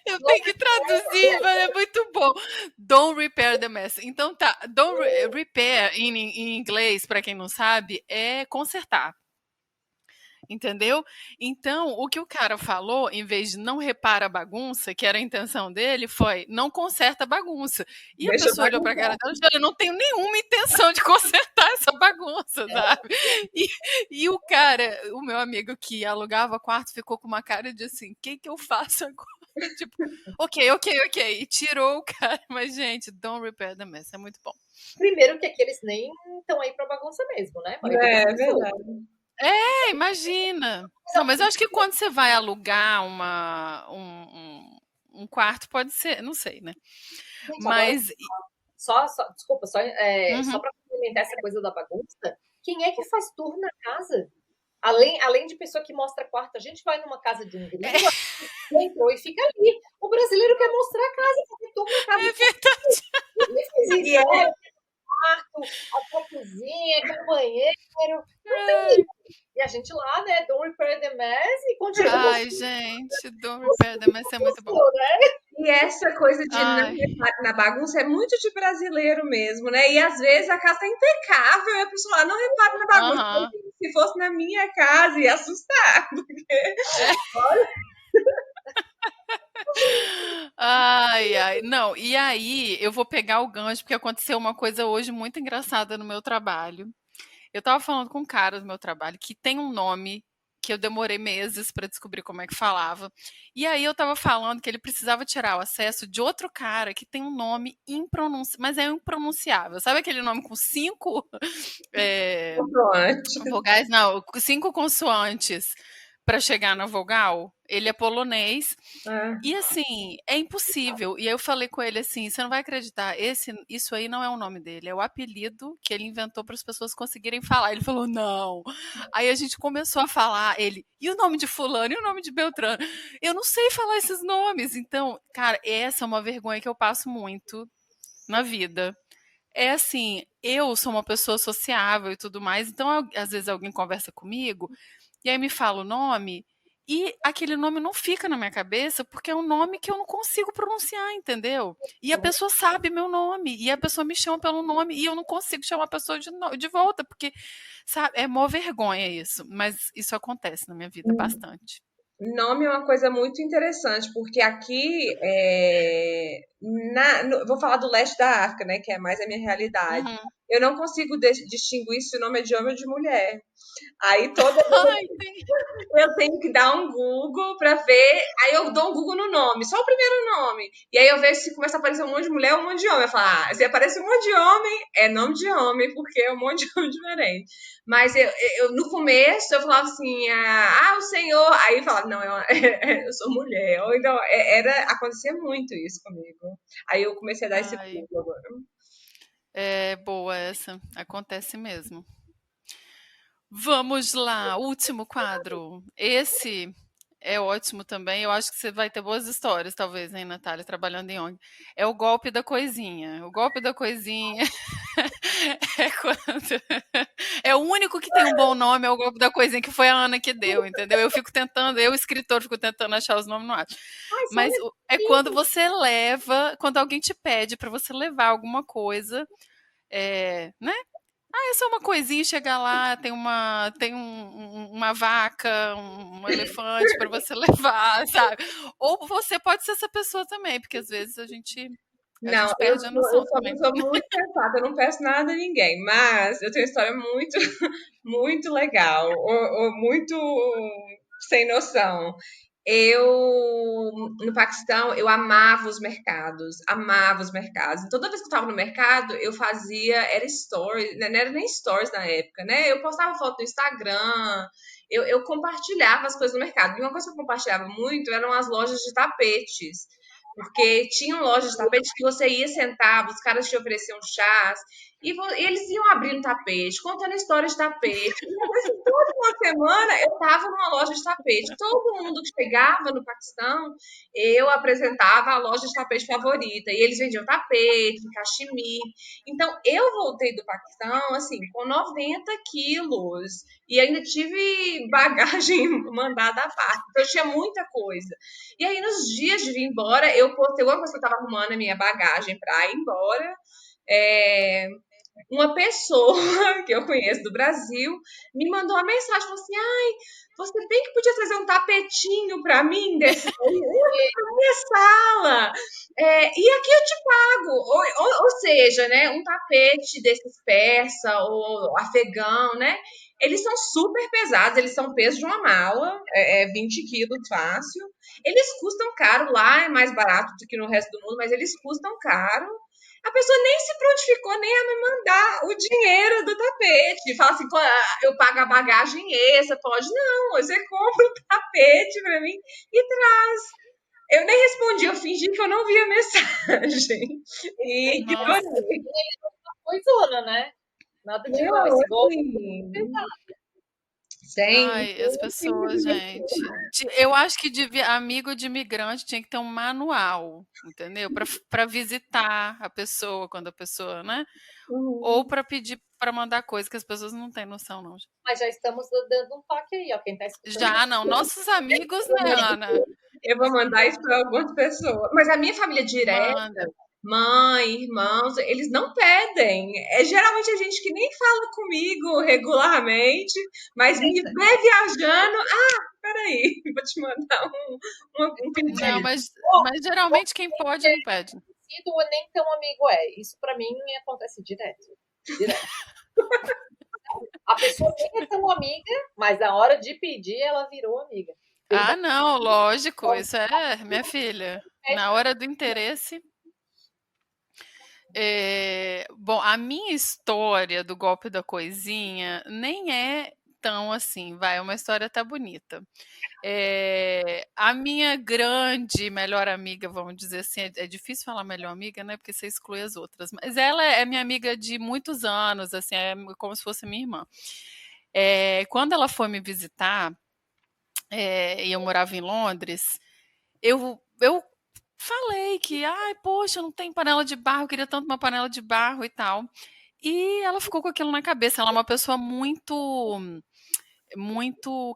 Eu tenho que traduzir, mas é muito bom. Don't repair the mess. Então tá, repair em inglês, para quem não sabe, é consertar. Entendeu? Então, o que o cara falou, em vez de não repara a bagunça, que era a intenção dele, foi não conserta a bagunça. E a Deixa eu pessoa olhou pra cara dela e falou: eu não tenho nenhuma intenção de consertar essa bagunça, sabe? E o cara, o meu amigo que alugava quarto, ficou com uma cara de assim: o que que eu faço agora? Tipo, ok. E tirou o cara. Mas, gente, don't repair the mess. É muito bom. Primeiro que aqui eles nem estão aí pra bagunça mesmo, né? A maioria das É pessoas. verdade. Imagina. Não, mas eu acho que quando você vai alugar um quarto, pode ser, não sei, né? Gente, agora, Mas. desculpa, só Uhum. para complementar essa coisa da bagunça, quem é que faz tour na casa? Além de pessoa que mostra quarto, a gente vai numa casa de um gringo, entrou e fica ali. O brasileiro quer mostrar a casa, fazer tour na casa. É verdade. Ele fez E isso, olha, quarto, a cozinha, com o banheiro, não tem Ai, e a gente lá, né, don't repair the mess e continua ai, gente, don't repair them, mas é muito bom. né? E essa coisa de não Ai, reparar na bagunça é muito de brasileiro mesmo, né? E às vezes a casa tá impecável e a pessoa lá não repara na bagunça. aham. Se fosse na minha casa, ia assustar. É. Ai. Não, e aí eu vou pegar o gancho, porque aconteceu uma coisa hoje muito engraçada no meu trabalho. Eu tava falando com um cara do meu trabalho que tem um nome que eu demorei meses para descobrir como é que falava. E aí eu tava falando que ele precisava tirar o acesso de outro cara que tem um nome impronunciável, mas é impronunciável. Sabe aquele nome com 5 é, Pronto. vogais? Não, com 5 consoantes. para chegar na vogal. Ele é polonês. Ah, E assim, é impossível. E aí eu falei com ele assim: você não vai acreditar, isso aí não é o nome dele, é o apelido que ele inventou para as pessoas conseguirem falar. Ele falou: não. Aí a gente começou a falar, ele, e o nome de Fulano, e o nome de Beltrano? Eu não sei falar esses nomes. Então, cara, essa é uma vergonha que eu passo muito na vida. É assim, eu sou uma pessoa sociável e tudo mais, então às vezes alguém conversa comigo e aí me fala o nome e aquele nome não fica na minha cabeça porque é um nome que eu não consigo pronunciar, entendeu? E a pessoa sabe meu nome e a pessoa me chama pelo nome e eu não consigo chamar a pessoa de volta porque, sabe, é mó vergonha isso, mas isso acontece na minha vida bastante. nome é uma coisa muito interessante, porque aqui, vou falar do leste da África, né, que é mais a minha realidade. Uhum. Eu não consigo distinguir se o nome é de homem ou de mulher. Aí toda Ai, tem. eu tenho que dar um Google pra ver. Aí eu dou um Google no nome, só o primeiro nome. E aí eu vejo se começa a aparecer um monte de mulher ou um monte de homem. Eu falo, se aparece um monte de homem, é nome de homem, porque é um monte de homem diferente. Mas no começo eu falava assim, o senhor. Aí eu falava, não, eu sou mulher. Ou então, acontecia muito isso comigo. Aí eu comecei a dar esse Ai, Google agora. é boa essa, acontece mesmo. Vamos lá, último quadro. Esse é ótimo também. Eu acho que você vai ter boas histórias, talvez, hein, Natália, trabalhando em ONG. É o golpe da coisinha. O golpe da coisinha é quando. É o único que tem um bom nome, é o golpe da coisinha, que foi a Ana que deu, entendeu? Eu fico tentando, eu, escritor, fico tentando achar os nomes, não acho. Ai, só Mas é quando você leva, quando alguém te pede para você levar alguma coisa, né? É só uma coisinha, chegar lá, uma vaca, um elefante para você levar, sabe? Ou você pode ser essa pessoa também, porque às vezes a Não, gente perde a noção eu sou uma também. pessoa muito sensata, eu não peço nada a ninguém, mas eu tenho uma história muito, muito legal, ou muito sem noção. Eu, no Paquistão, eu amava os mercados, amava os mercados. Toda vez que eu estava no mercado, eu fazia, era stories, né, não era nem stories na época, né? Eu postava foto no Instagram, eu compartilhava as coisas no mercado. E uma coisa que eu compartilhava muito eram as lojas de tapetes. Porque tinham lojas de tapete que você ia sentar, os caras te ofereciam chás, e eles iam abrindo tapete, contando histórias de tapete. E assim, toda uma semana eu estava numa loja de tapete. Todo mundo que chegava no Paquistão, eu apresentava a loja de tapete favorita. E eles vendiam tapete, cachemir. Então, eu voltei do Paquistão, assim, com 90 quilos. E ainda tive bagagem mandada à parte. Então, eu tinha muita coisa. E aí, nos dias de vir embora, eu postei uma coisa que eu tava arrumando a minha bagagem pra ir embora. É, uma pessoa que eu conheço do Brasil me mandou uma mensagem, falou assim, ai, você bem que podia trazer um tapetinho para mim desse na minha sala, e aqui eu te pago, ou seja, né, um tapete desses persa ou afegão, né, eles são super pesados, eles são peso de uma mala, 20 quilos fácil, eles custam caro, lá é mais barato do que no resto do mundo, mas eles custam caro, a pessoa nem se prontificou nem a me mandar o dinheiro do tapete. Fala assim, eu pago a bagagem extra, pode? Não, você compra o tapete pra mim e traz. Eu nem respondi, eu fingi que eu não vi a mensagem. E Nossa, ignorei. Coisona, né? Nada de não. Não, Esse golpe assim, sem ai, as pessoas, gente. Eu acho que amigo de imigrante tinha que ter um manual, entendeu? Para visitar a pessoa quando a pessoa, né? Ou para pedir para mandar coisa que as pessoas não têm noção, não. mas já estamos dando um toque aí, ó. Quem tá escutando. Já não, nossos amigos, né, Ana? eu vou mandar isso para algumas pessoas. Mas a minha família direta, Manda. mãe, irmãos, eles não pedem. É geralmente a gente que nem fala comigo regularmente, mas me vê viajando. Peraí, vou te mandar um Não, pedido. mas geralmente quem pode não pede. Conhecido ou nem tão amigo é. Isso pra mim acontece direto. Direto. A pessoa nem é tão amiga, mas na hora de pedir, ela virou amiga. Ah, não, lógico, isso é, minha filha. Na hora do interesse. Bom, a minha história do golpe da coisinha nem é tão assim, vai, é uma história até bonita. A minha grande melhor amiga, vamos dizer assim, é difícil falar melhor amiga, né? Porque você exclui as outras, mas ela é minha amiga de muitos anos, assim, é como se fosse minha irmã. Quando ela foi me visitar, e eu morava em Londres, eu falei que, ai, poxa, não tem panela de barro, eu queria tanto uma panela de barro e tal. E ela ficou com aquilo na cabeça. Ela é uma pessoa muito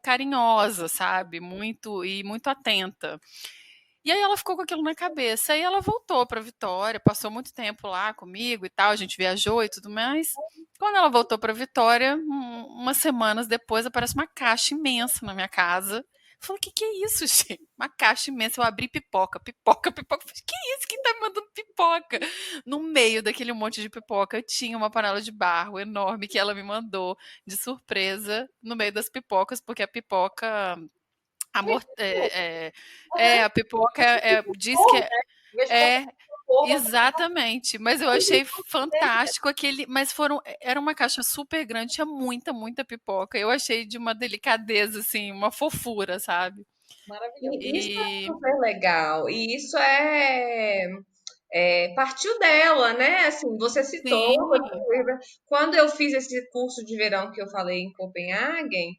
carinhosa, sabe? Muito atenta. E aí ela ficou com aquilo na cabeça. Aí ela voltou para Vitória, passou muito tempo lá comigo e tal, a gente viajou e tudo mais. Quando ela voltou para Vitória, umas semanas depois, aparece uma caixa imensa na minha casa. Eu falei, que é isso, gente? Uma caixa imensa. Eu abri pipoca. Eu falei, que é isso? Quem tá me mandando pipoca? No meio daquele monte de pipoca, tinha uma panela de barro enorme que ela me mandou de surpresa no meio das pipocas, porque a pipoca a pipoca diz que é exatamente, mas eu achei fantástico aquele, mas era uma caixa super grande, tinha muita pipoca. Eu achei de uma delicadeza assim, uma fofura, sabe? Maravilhoso. Isso é super legal. E isso partiu dela, né? Assim, você citou, quando eu fiz esse curso de verão que eu falei em Copenhague,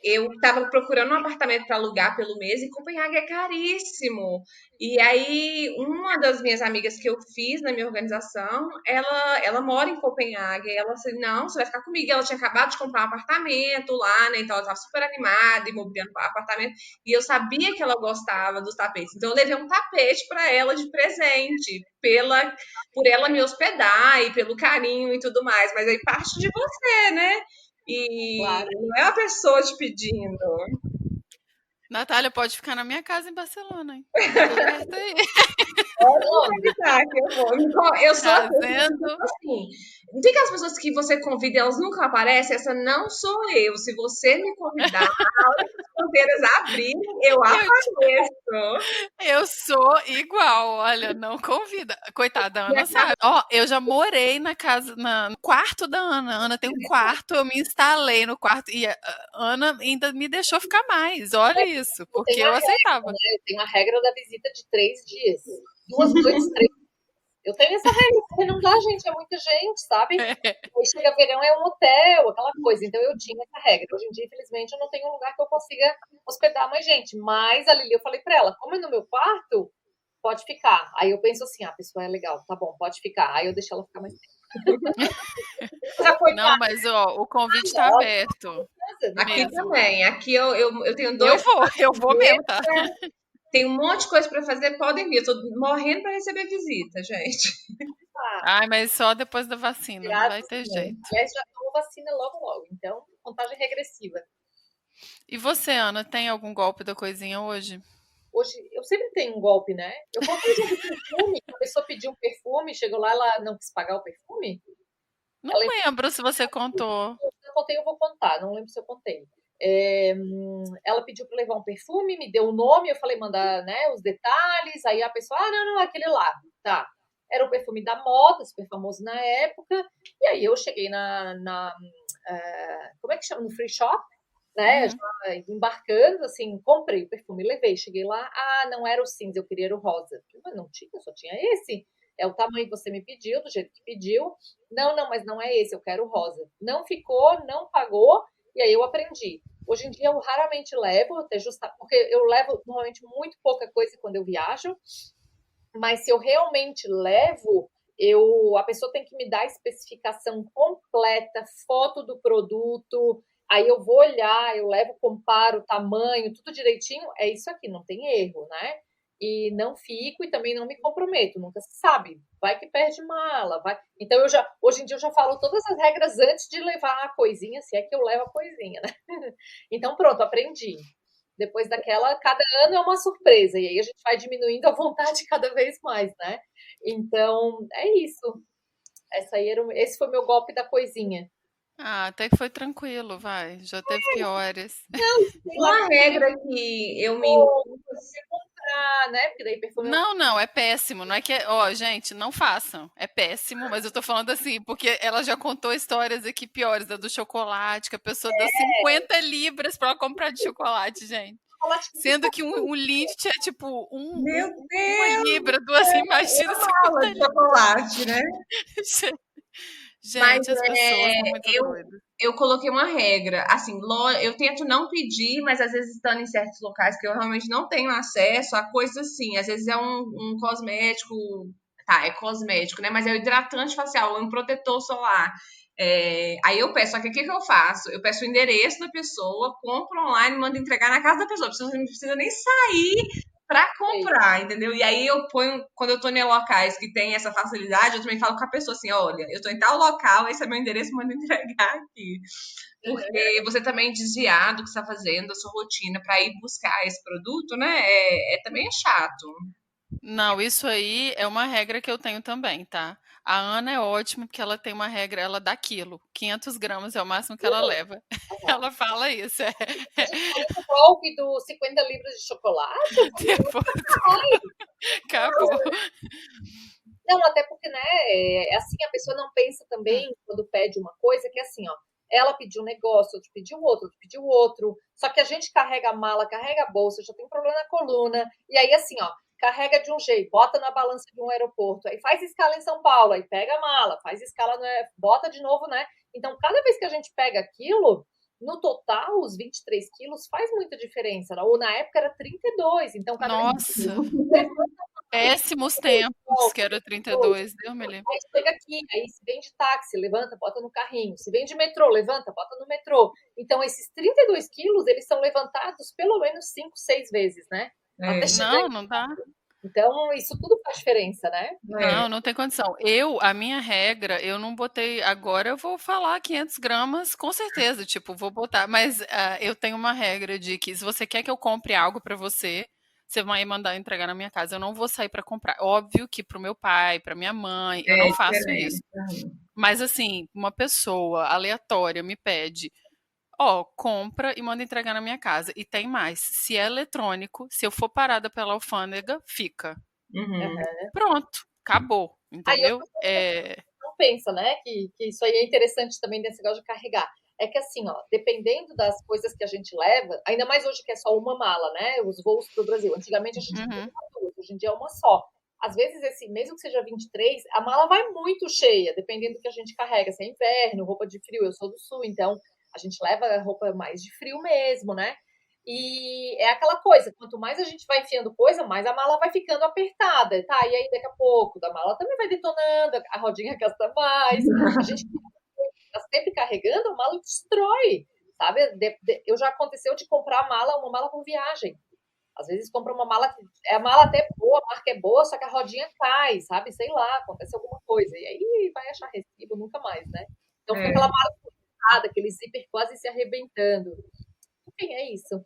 eu estava procurando um apartamento para alugar pelo mês e Copenhague é caríssimo. E aí, uma das minhas amigas que eu fiz na minha organização, ela mora em Copenhague. Ela disse, não, você vai ficar comigo. Ela tinha acabado de comprar um apartamento lá, né? Então ela estava super animada, imobiliando o apartamento. E eu sabia que ela gostava dos tapetes. Então eu levei um tapete para ela de presente, por ela me hospedar e pelo carinho e tudo mais. Mas aí parte de você, né? E Claro. não é a pessoa te pedindo. Natália pode ficar na minha casa em Barcelona, hein? Fica perto aí. Eu sou Trazendo. assim. Não tem aquelas pessoas que você convida e elas nunca aparecem? Essa não sou eu. Se você me convidar, a hora que as fronteiras abrirem, eu apareço. Eu sou igual, olha, não convida. Coitada, a Ana sabe. Ó, eu já morei na casa, no quarto da Ana. A Ana tem um quarto, eu me instalei no quarto e a Ana ainda me deixou ficar mais. Olha isso, porque eu aceitava. Tem uma regra da visita de 3 dias. 2 noites, 3. Eu tenho essa regra, porque não dá, gente, é muita gente, sabe? Aí chega verão, é um hotel, aquela coisa. Então eu tinha essa regra. Hoje em dia, infelizmente, eu não tenho um lugar que eu consiga hospedar mais gente. Mas a Lili, eu falei pra ela, como é no meu quarto, pode ficar. Aí eu penso assim, a pessoa é legal, tá bom, pode ficar. Aí eu deixo ela ficar mais tempo. Não, mas ó, o convite tá aberto. Aqui mesmo. também. Aqui eu tenho 2. Eu vou mesmo, tá? Tem um monte de coisa para fazer, podem vir. Eu tô morrendo para receber visita, gente. Ai, mas só depois da vacina, não vai ter jeito. Aliás, já tomou vacina logo. Então, contagem regressiva. E você, Ana, tem algum golpe da coisinha hoje? Hoje, eu sempre tenho um golpe, né? Eu contei já do perfume, a pessoa pediu um perfume, chegou lá, ela não quis pagar o perfume. Não lembro se você contou. Se eu contei, eu vou contar, não lembro se eu contei. Ela pediu para levar um perfume, me deu o nome, eu falei, mandar, né, os detalhes, aí a pessoa, não, aquele lá, tá. Era um perfume da moda, super famoso na época, e aí eu cheguei como é que chama? No free shop, né, já embarcando, assim, comprei o perfume, levei, cheguei lá, não era o cinza, eu queria o rosa. Mas não tinha, só tinha esse. É o tamanho que você me pediu, do jeito que pediu. Não, mas não é esse, eu quero o rosa. Não ficou, não pagou, e aí eu aprendi. Hoje em dia eu raramente levo, até porque eu levo normalmente muito pouca coisa quando eu viajo, mas se eu realmente levo, a pessoa tem que me dar a especificação completa, foto do produto, aí eu vou olhar, eu levo, comparo o tamanho, tudo direitinho, é isso aqui, não tem erro, né? E não fico e também não me comprometo, nunca se sabe, vai que perde mala, vai. Então hoje em dia eu já falo todas as regras antes de levar a coisinha, se é que eu levo a coisinha, né? Então pronto, aprendi. Depois daquela, cada ano é uma surpresa, e aí a gente vai diminuindo a vontade cada vez mais, né? Então, é isso. Esse foi meu golpe da coisinha. Até que foi tranquilo, já teve piores. Uma regra que eu me Você comprar comprar, né? Porque daí perfume... Não, é péssimo. Não é que, ó, gente, não façam. É péssimo, mas eu tô falando assim, porque ela já contou histórias aqui piores, da do chocolate, que a pessoa deu 50 libras pra ela comprar de chocolate, gente. Chocolate Sendo que um Lindt é tipo Meu uma Deus! libra, duas, imagina Fala 50 de chocolate, né? libras. Mas Gente, as pessoas são muito eu, doidas. eu coloquei uma regra. Assim, eu tento não pedir, mas às vezes estando em certos locais que eu realmente não tenho acesso a coisas assim. Às vezes é um cosmético. Tá, é cosmético, né? Mas é o hidratante facial, um protetor solar. Aí eu peço, só que o que eu faço? Eu peço o endereço da pessoa, compro online, mando entregar na casa da pessoa. A pessoa não precisa nem sair pra comprar, entendeu? E aí eu ponho, quando eu tô em locais que tem essa facilidade, eu também falo com a pessoa assim, olha, eu tô em tal local, esse é meu endereço, manda entregar aqui. Porque você também desviar do que você está fazendo, da sua rotina, para ir buscar esse produto, né? Também é chato. Não, isso aí é uma regra que eu tenho também, tá? A Ana é ótima porque ela tem uma regra, ela dá quilo. 500 gramas é o máximo que ela leva. Ela fala isso. A gente falou do golpe dos 50 libras de chocolate. Depois acabou. Não, até porque, né, assim, a pessoa não pensa também, quando pede uma coisa, que é assim, ó, ela pediu um negócio, outro pediu outro, só que a gente carrega a mala, carrega a bolsa, já tem problema na coluna, e aí assim, ó, carrega de um jeito, bota na balança de um aeroporto, aí faz escala em São Paulo, aí pega a mala, faz escala, bota de novo, né? Então, cada vez que a gente pega aquilo, no total, os 23 quilos faz muita diferença, ou na época era 32, então cada vez que Nossa, péssimos tempos, que era 32, Deus me livre. aí chega aqui, aí se vem de táxi, levanta, bota no carrinho. Se vem de metrô, levanta, bota no metrô. Então, esses 32 quilos, eles são levantados pelo menos 5, 6 vezes, né? Até chegar Não, aqui. não dá. Então, isso tudo faz diferença, né? Não, não tem condição. A minha regra, eu não botei. Agora eu vou falar 500 gramas, com certeza. Tipo, vou botar. Mas eu tenho uma regra de que se você quer que eu compre algo pra você, você vai mandar entregar na minha casa. Eu não vou sair pra comprar. Óbvio que pro meu pai, pra minha mãe, eu não faço isso. Diferente. Mas assim, uma pessoa aleatória me pede, ó, compra e manda entregar na minha casa. E tem mais. Se é eletrônico, se eu for parada pela alfândega, fica. Uhum. Pronto, acabou, Aí entendeu? outra coisa que não pensa, né? Que isso aí é interessante também desse negócio de carregar. É que assim, ó, dependendo das coisas que a gente leva, ainda mais hoje que é só uma mala, né? Os voos para o Brasil. Antigamente a gente tinha Uhum. duas, hoje em dia é uma só. Às vezes, mesmo que seja 23, a mala vai muito cheia, dependendo do que a gente carrega. Se é inverno, roupa de frio, eu sou do sul, então a gente leva roupa mais de frio mesmo, né? E é aquela coisa, quanto mais a gente vai enfiando coisa, mais a mala vai ficando apertada, tá? E aí, daqui a pouco, da mala também vai detonando, a rodinha gasta mais. A gente tá sempre carregando, a mala destrói, sabe? Eu já aconteceu de comprar uma mala por viagem. Às vezes compra uma mala que é a mala até boa, a marca é boa, só que a rodinha cai, sabe? Sei lá, acontece alguma coisa. E aí vai achar recibo nunca mais, né? Então fica aquela É. mala furtada, aquele zíper quase se arrebentando. Enfim, é isso.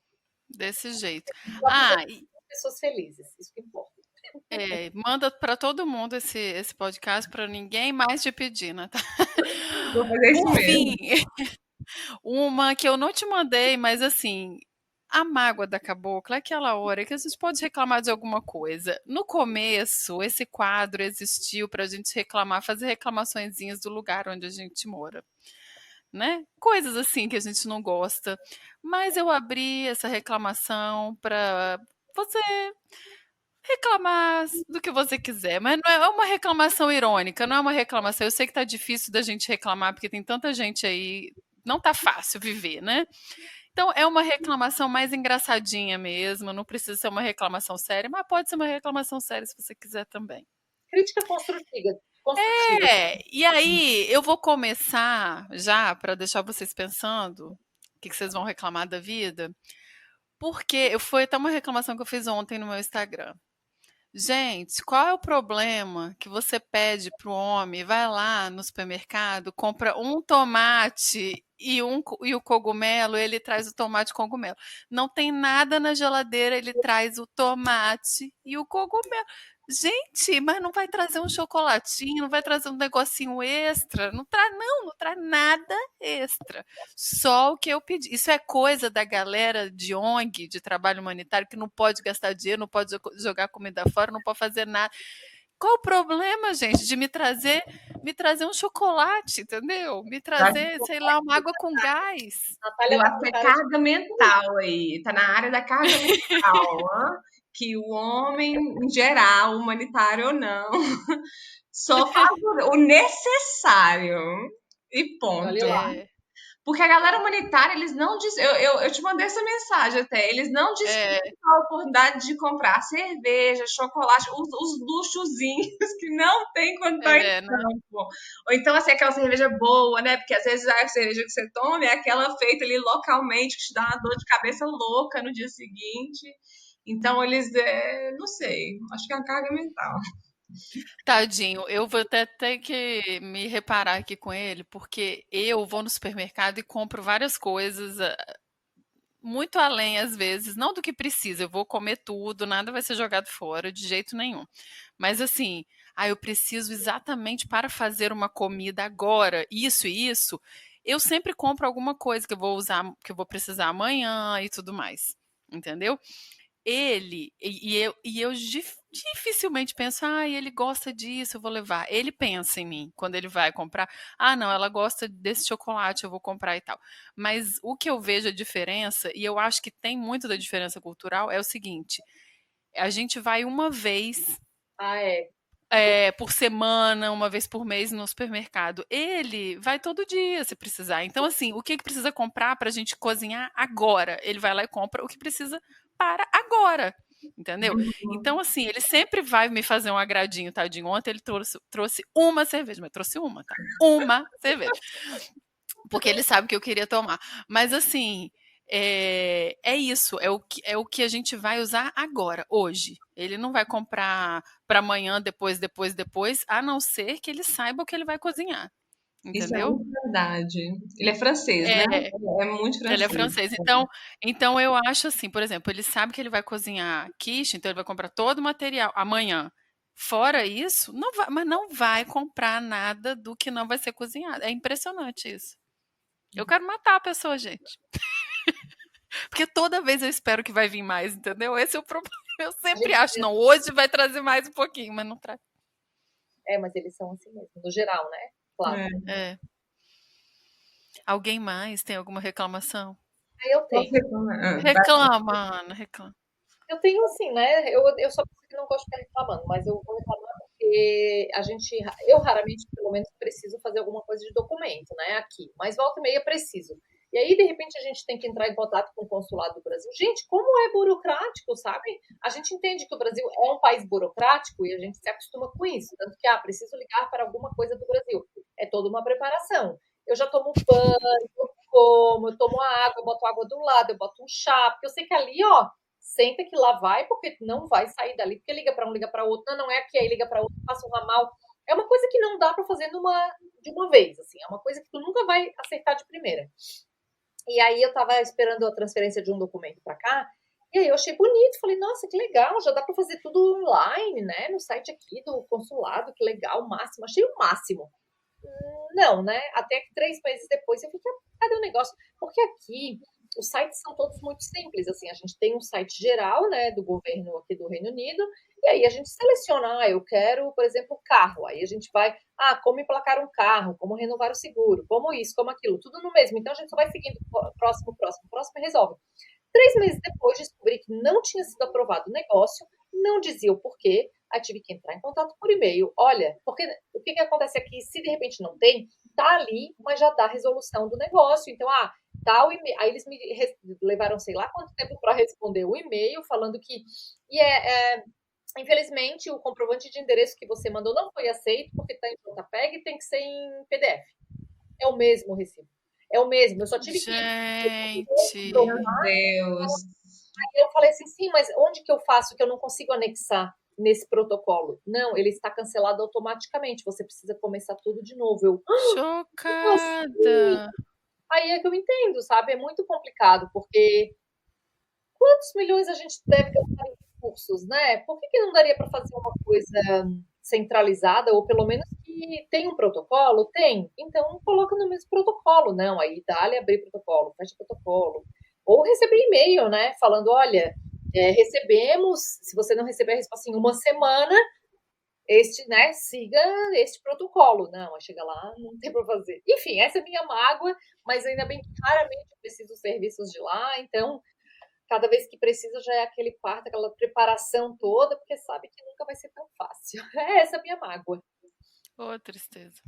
Desse jeito. A vida Ah, das pessoas felizes, isso que importa. manda para todo mundo esse podcast para ninguém mais te pedir, né? Tá? Vou fazer isso Por fim, mesmo. uma que eu não te mandei, mas assim, a mágoa da cabocla é aquela hora que a gente pode reclamar de alguma coisa. No começo, esse quadro existiu para a gente reclamar, fazer reclamaçõezinhas do lugar onde a gente mora, né? Coisas assim que a gente não gosta. Mas eu abri essa reclamação para você reclamar do que você quiser, mas não é uma reclamação irônica, não é uma reclamação. Eu sei que tá difícil da gente reclamar, porque tem tanta gente aí, não tá fácil viver, né? Então é uma reclamação mais engraçadinha mesmo, não precisa ser uma reclamação séria, mas pode ser uma reclamação séria se você quiser também. Crítica construtiva. Construtiva. E aí eu vou começar já para deixar vocês pensando o que vocês vão reclamar da vida, porque foi até uma reclamação que eu fiz ontem no meu Instagram. Gente, qual é o problema que você pede pro homem, vai lá no supermercado, compra um tomate e o cogumelo, ele traz o tomate e o cogumelo. Não tem nada na geladeira, ele traz o tomate e o cogumelo. Gente, mas não vai trazer um chocolatinho, não vai trazer um negocinho extra, não traz nada extra. Só o que eu pedi. Isso é coisa da galera de ONG, de trabalho humanitário, que não pode gastar dinheiro, não pode jogar comida fora, não pode fazer nada. Qual o problema, gente, de me trazer um chocolate, entendeu? Me trazer, sei lá, uma água com gás. Natália Eu tá acho com que é cara de carga mental aí, tá na área da carga mental, que o homem, em geral, humanitário ou não, só faz o necessário e olha ponto. lá. É, Porque a galera humanitária, eles não eu te mandei essa mensagem até, eles não é, dispensam a oportunidade de comprar cerveja, chocolate, os luxozinhos que não tem quando tá em não, campo. Ou então, assim, aquela cerveja boa, né? Porque às vezes a cerveja que você toma é aquela feita ali localmente, que te dá uma dor de cabeça louca no dia seguinte. Então, eles, não sei, acho que é uma carga mental. tadinho, eu vou até ter que me reparar aqui com ele, porque eu vou no supermercado e compro várias coisas, muito além às vezes, não do que precisa, eu vou comer tudo, nada vai ser jogado fora de jeito nenhum. Mas assim, eu preciso exatamente para fazer uma comida agora, isso e isso, eu sempre compro alguma coisa que eu vou usar, que eu vou precisar amanhã e tudo mais. Entendeu? Eu dificilmente penso, ele gosta disso, eu vou levar. Ele pensa em mim quando ele vai comprar. Ah, não, ela gosta desse chocolate, eu vou comprar e tal. Mas o que eu vejo a diferença, e eu acho que tem muito da diferença cultural, é o seguinte: a gente vai uma vez Ah, é. por semana, uma vez por mês no supermercado. Ele vai todo dia se precisar. Então, assim, o que precisa comprar para a gente cozinhar agora? Ele vai lá e compra o que precisa para agora. Entendeu? Então, assim, ele sempre vai me fazer um agradinho, tadinho. Ontem ele trouxe uma cerveja, mas trouxe uma, tá? Uma cerveja. Porque ele sabe que eu queria tomar. Mas, assim, é isso, é o que a gente vai usar agora, hoje. Ele não vai comprar para amanhã, depois, a não ser que ele saiba o que ele vai cozinhar, Isso é entendeu? muito verdade. Ele é francês, né? É, É muito ele é francês. francês. Então eu acho assim, por exemplo, ele sabe que ele vai cozinhar quiche, então ele vai comprar todo o material amanhã. Fora isso, não vai, mas não vai comprar nada do que não vai ser cozinhado. É impressionante isso. Eu quero matar a pessoa, gente. Porque toda vez eu espero que vai vir mais, entendeu? Esse é o problema. Eu A sempre gente acho, não, hoje vai trazer mais um pouquinho, mas não traz. mas eles são assim mesmo, no geral, né? Claro. É. É. Alguém mais tem alguma reclamação? Aí eu Posso tenho. reclamar? Reclama, Ana, reclama. Eu tenho assim, né? Eu sou pessoa que não gosto de ficar reclamando, mas eu vou reclamar porque eu raramente, pelo menos, preciso fazer alguma coisa de documento, né? Aqui. Mas volta e meia preciso. E aí, de repente, a gente tem que entrar em contato com o consulado do Brasil. Gente, como é burocrático, sabe? A gente entende que o Brasil é um país burocrático e a gente se acostuma com isso. Tanto que, preciso ligar para alguma coisa do Brasil. É toda uma preparação. Eu já tomo banho, eu tomo água, eu boto água do lado, eu boto um chá, porque eu sei que ali, ó, senta que lá vai, porque não vai sair dali, porque liga para um, liga para outro, não é aqui, aí liga para outro, passa um ramal. É uma coisa que não dá para fazer de uma vez, assim, é uma coisa que tu nunca vai acertar de primeira. E aí eu tava esperando a transferência de um documento para cá, e aí eu achei bonito, falei, nossa, que legal, já dá para fazer tudo online, né, no site aqui do consulado, que legal, o máximo, achei o máximo. Não, né? Até que 3 meses depois eu fiquei, cadê o negócio? Porque aqui os sites são todos muito simples, assim, a gente tem um site geral, né, do governo aqui do Reino Unido, e aí a gente seleciona, eu quero, por exemplo, carro, aí a gente vai, como emplacar um carro, como renovar o seguro, como isso, como aquilo, tudo no mesmo, então a gente só vai seguindo próximo e resolve. 3 meses depois descobri que não tinha sido aprovado o negócio, não dizia o porquê, aí tive que entrar em contato por e-mail. Olha, porque o que acontece aqui, se de repente não tem, tá ali, mas já dá a resolução do negócio. Então, tá o e-mail. Aí eles me levaram sei lá quanto tempo para responder o e-mail, falando que infelizmente o comprovante de endereço que você mandou não foi aceito, porque está em JPEG e tem que ser em PDF. É o mesmo recibo. É o mesmo. Eu só tive que Gente, Meu Deus. eu falei assim, sim, mas onde que eu faço que eu não consigo anexar nesse protocolo? Não, ele está cancelado automaticamente. Você precisa começar tudo de novo. Assim? chocada. Aí é que eu entendo, sabe? É muito complicado, porque quantos milhões a gente deve gastar recursos, né? Por que não daria para fazer uma coisa centralizada, ou pelo menos que tem um protocolo? Tem. Então, coloca no mesmo protocolo. Não, aí dá-lhe abrir protocolo, fecha protocolo. Ou receber e-mail, né? Falando, olha, recebemos, se você não receber a resposta em uma semana, né, siga este protocolo. Não, aí chega lá, não tem para fazer. Enfim, essa é a minha mágoa, mas ainda bem que raramente eu preciso dos serviços de lá, então cada vez que precisa já é aquele parto, aquela preparação toda, porque sabe que nunca vai ser tão fácil. É essa a minha mágoa. Ô, tristeza.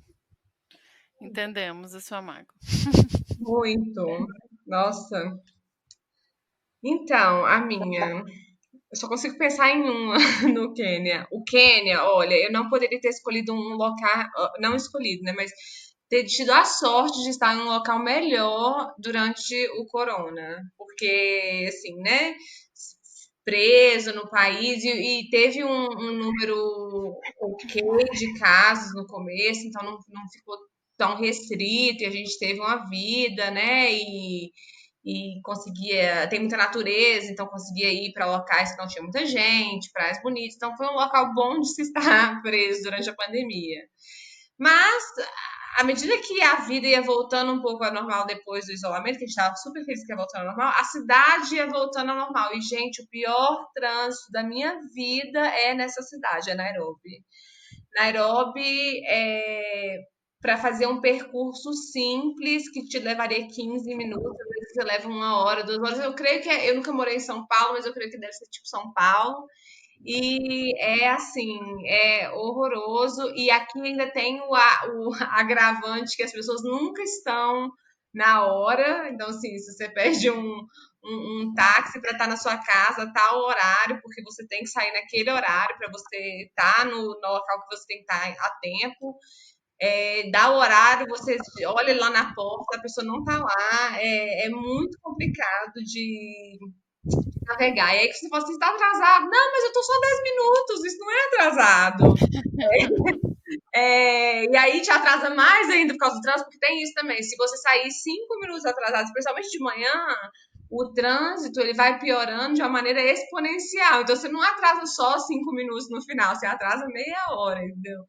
Entendemos a sua mágoa. Muito. Nossa. Então, a minha. Eu só consigo pensar em uma no Quênia. O Quênia, olha, eu não poderia ter escolhido um local, não escolhido, né? Mas ter tido a sorte de estar em um local melhor durante o corona. Porque, assim, né? Preso no país e teve um número ok de casos no começo, então não ficou tão restrito e a gente teve uma vida, né? E conseguia, tem muita natureza, então conseguia ir para locais que não tinha muita gente, praias bonitas, então foi um local bom de se estar preso durante a pandemia. Mas à medida que a vida ia voltando um pouco ao normal depois do isolamento, que a gente estava super feliz que ia voltando ao normal, a cidade ia voltando ao normal. E, gente, o pior trânsito da minha vida é nessa cidade, é Nairobi. Nairobi para fazer um percurso simples que te levaria 15 minutos, às vezes você leva 1 hora, 2 horas. Eu creio que eu nunca morei em São Paulo, mas eu creio que deve ser tipo São Paulo. E é assim, é horroroso. E aqui ainda tem o agravante que as pessoas nunca estão na hora. Então, assim, se você pede um táxi para estar na sua casa, tal horário, porque você tem que sair naquele horário para você estar no local que você tem que estar a tempo. Dá o horário, você olha lá na porta, a pessoa não está lá. É muito complicado de navegar. E aí que você fala assim, está atrasado. Não, mas eu tô só 10 minutos, isso não é atrasado. E aí te atrasa mais ainda por causa do trânsito, porque tem isso também. Se você sair 5 minutos atrasado, especialmente de manhã, o trânsito ele vai piorando de uma maneira exponencial. Então você não atrasa só 5 minutos no final, você atrasa meia hora, entendeu?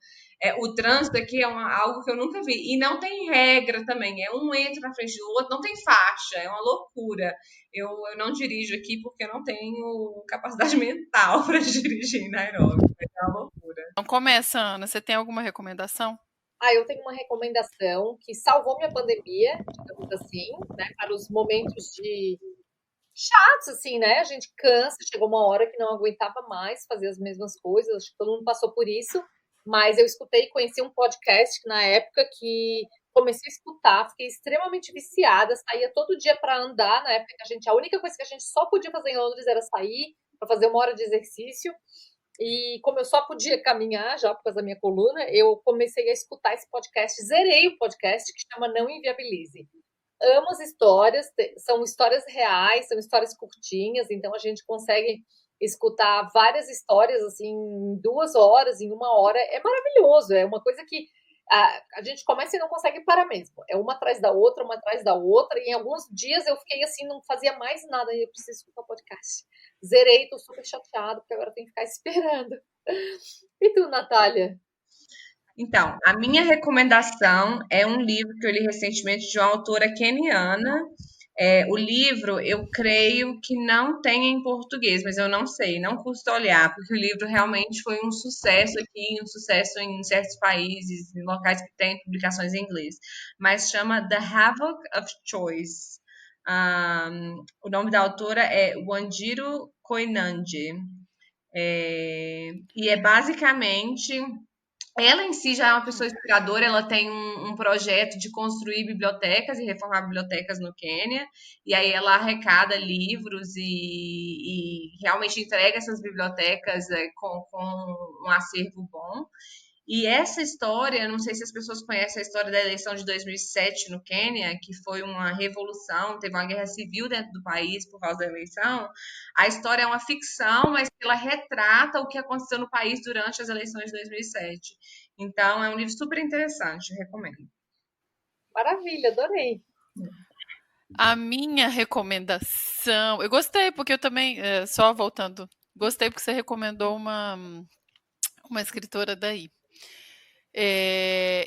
O trânsito aqui é algo que eu nunca vi. E não tem regra também. Um entra na frente do outro, não tem faixa, é uma loucura. Eu não dirijo aqui porque eu não tenho capacidade mental para dirigir em Nairobi. É uma loucura. Então começa, Ana. Você tem alguma recomendação? Eu tenho uma recomendação que salvou minha pandemia, digamos assim, né? Para os momentos de chatos, assim, né? A gente cansa, chegou uma hora que não aguentava mais fazer as mesmas coisas, acho que todo mundo passou por isso, mas eu escutei e conheci um podcast que, na época que comecei a escutar, fiquei extremamente viciada, saía todo dia para andar, na época que a única coisa que a gente só podia fazer em Londres era sair para fazer 1 hora de exercício, e como eu só podia caminhar já por causa da minha coluna, eu comecei a escutar esse podcast, zerei o podcast que chama Não Inviabilize. Amo as histórias, são histórias reais, são histórias curtinhas, então a gente consegue escutar várias histórias assim em 2 horas, em 1 hora. É maravilhoso, é uma coisa que a gente começa e não consegue parar mesmo. É uma atrás da outra, uma atrás da outra. E em alguns dias eu fiquei assim, não fazia mais nada e eu preciso escutar o podcast. Zerei, tô super chateado, porque agora eu tenho que ficar esperando. E tu, Natália? Então, a minha recomendação é um livro que eu li recentemente de uma autora keniana. O livro, eu creio que não tem em português, mas eu não sei, não custa olhar, porque o livro realmente foi um sucesso aqui, um sucesso em certos países, em locais que têm publicações em inglês. Mas chama The Havoc of Choice. O nome da autora é Wanjiru Koinange. E é basicamente ela em si já é uma pessoa inspiradora, ela tem um projeto de construir bibliotecas e reformar bibliotecas no Quênia, e aí ela arrecada livros e realmente entrega essas bibliotecas com um acervo bom. E essa história, não sei se as pessoas conhecem a história da eleição de 2007 no Quênia, que foi uma revolução, teve uma guerra civil dentro do país por causa da eleição. A história é uma ficção, mas ela retrata o que aconteceu no país durante as eleições de 2007. Então, é um livro super interessante, eu recomendo. Maravilha, adorei. A minha recomendação, eu gostei, porque eu também, só voltando Gostei porque você recomendou uma escritora daí.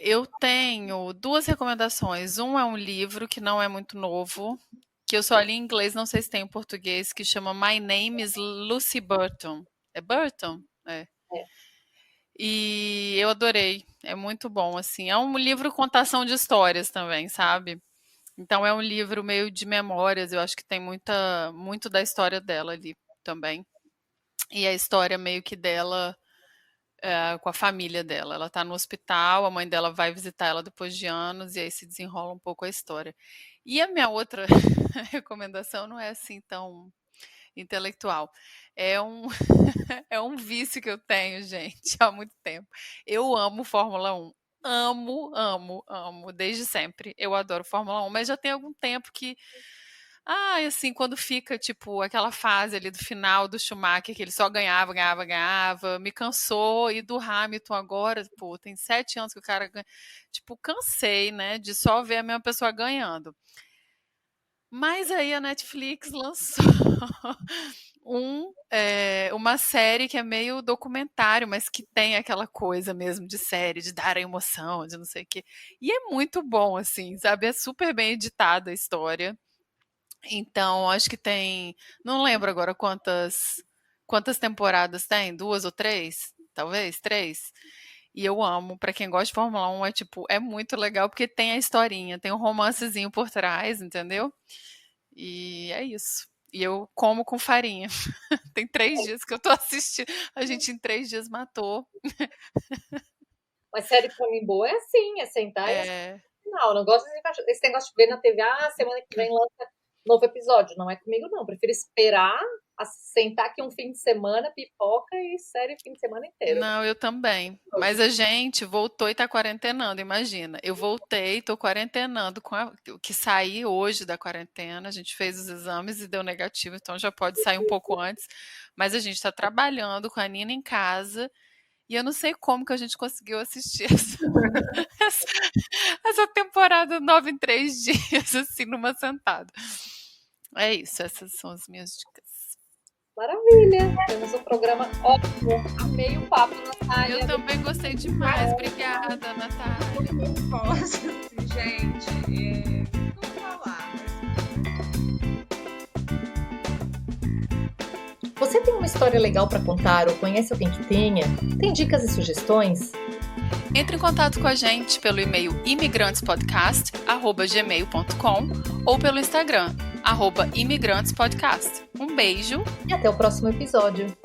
Eu tenho 2 recomendações. Um é um livro que não é muito novo, que eu só li em inglês, não sei se tem em português, que chama My Name is Lucy Burton. É Burton? É. É. E eu adorei. É muito bom, assim. É um livro contação de histórias também, sabe? Então é um livro meio de memórias. Eu acho que tem muito da história dela ali também. E a história meio que dela com a família dela. Ela tá no hospital, a mãe dela vai visitar ela depois de anos, e aí se desenrola um pouco a história. E a minha outra recomendação não é assim tão intelectual. É um, é um vício que eu tenho, gente, há muito tempo. Eu amo Fórmula 1. Amo, amo, amo, desde sempre. Eu adoro Fórmula 1, mas já tem algum tempo que assim, quando fica, tipo, aquela fase ali do final do Schumacher, que ele só ganhava, ganhava, ganhava, me cansou, e do Hamilton agora, pô, tem 7 anos que o cara ganha. Tipo, cansei, né, de só ver a mesma pessoa ganhando. Mas aí a Netflix lançou uma série que é meio documentário, mas que tem aquela coisa mesmo de série, de dar a emoção, de não sei o quê. E é muito bom, assim, sabe? É super bem editada a história. Então, acho que tem. Não lembro agora quantas temporadas tem, 2 ou 3? Talvez 3. E eu amo, pra quem gosta de Fórmula 1, é tipo, é muito legal porque tem a historinha, tem um romancezinho por trás, entendeu? E é isso. E eu como com farinha. Tem 3 dias que eu tô assistindo. A gente em 3 dias matou. Mas série pra mim boa é assim, é sentar e assistir É, no final. Eu não gosto desse negócio de ver na TV, semana que vem lança novo episódio. Não é comigo, não. Eu prefiro esperar, sentar aqui um fim de semana, pipoca e série o fim de semana inteiro. não, eu também. Mas a gente voltou e tá quarentenando, imagina. Eu voltei, tô quarentenando o que saí hoje da quarentena. A gente fez os exames e deu negativo, então já pode sair um pouco antes. Mas a gente tá trabalhando com a Nina em casa e eu não sei como que a gente conseguiu assistir essa, essa temporada nova em 3 dias, assim, numa sentada. É isso, essas são as minhas dicas. Maravilha! Temos um programa ótimo. Amei o papo, Eu Natália. também gostei demais. Obrigada, Natália. Posso, gente, não falar, Você tem uma história legal para contar ou conhece alguém que tenha? Tem dicas e sugestões? Entre em contato com a gente pelo e-mail imigrantespodcast@gmail.com ou pelo Instagram @imigrantespodcast. Um beijo. E até o próximo episódio.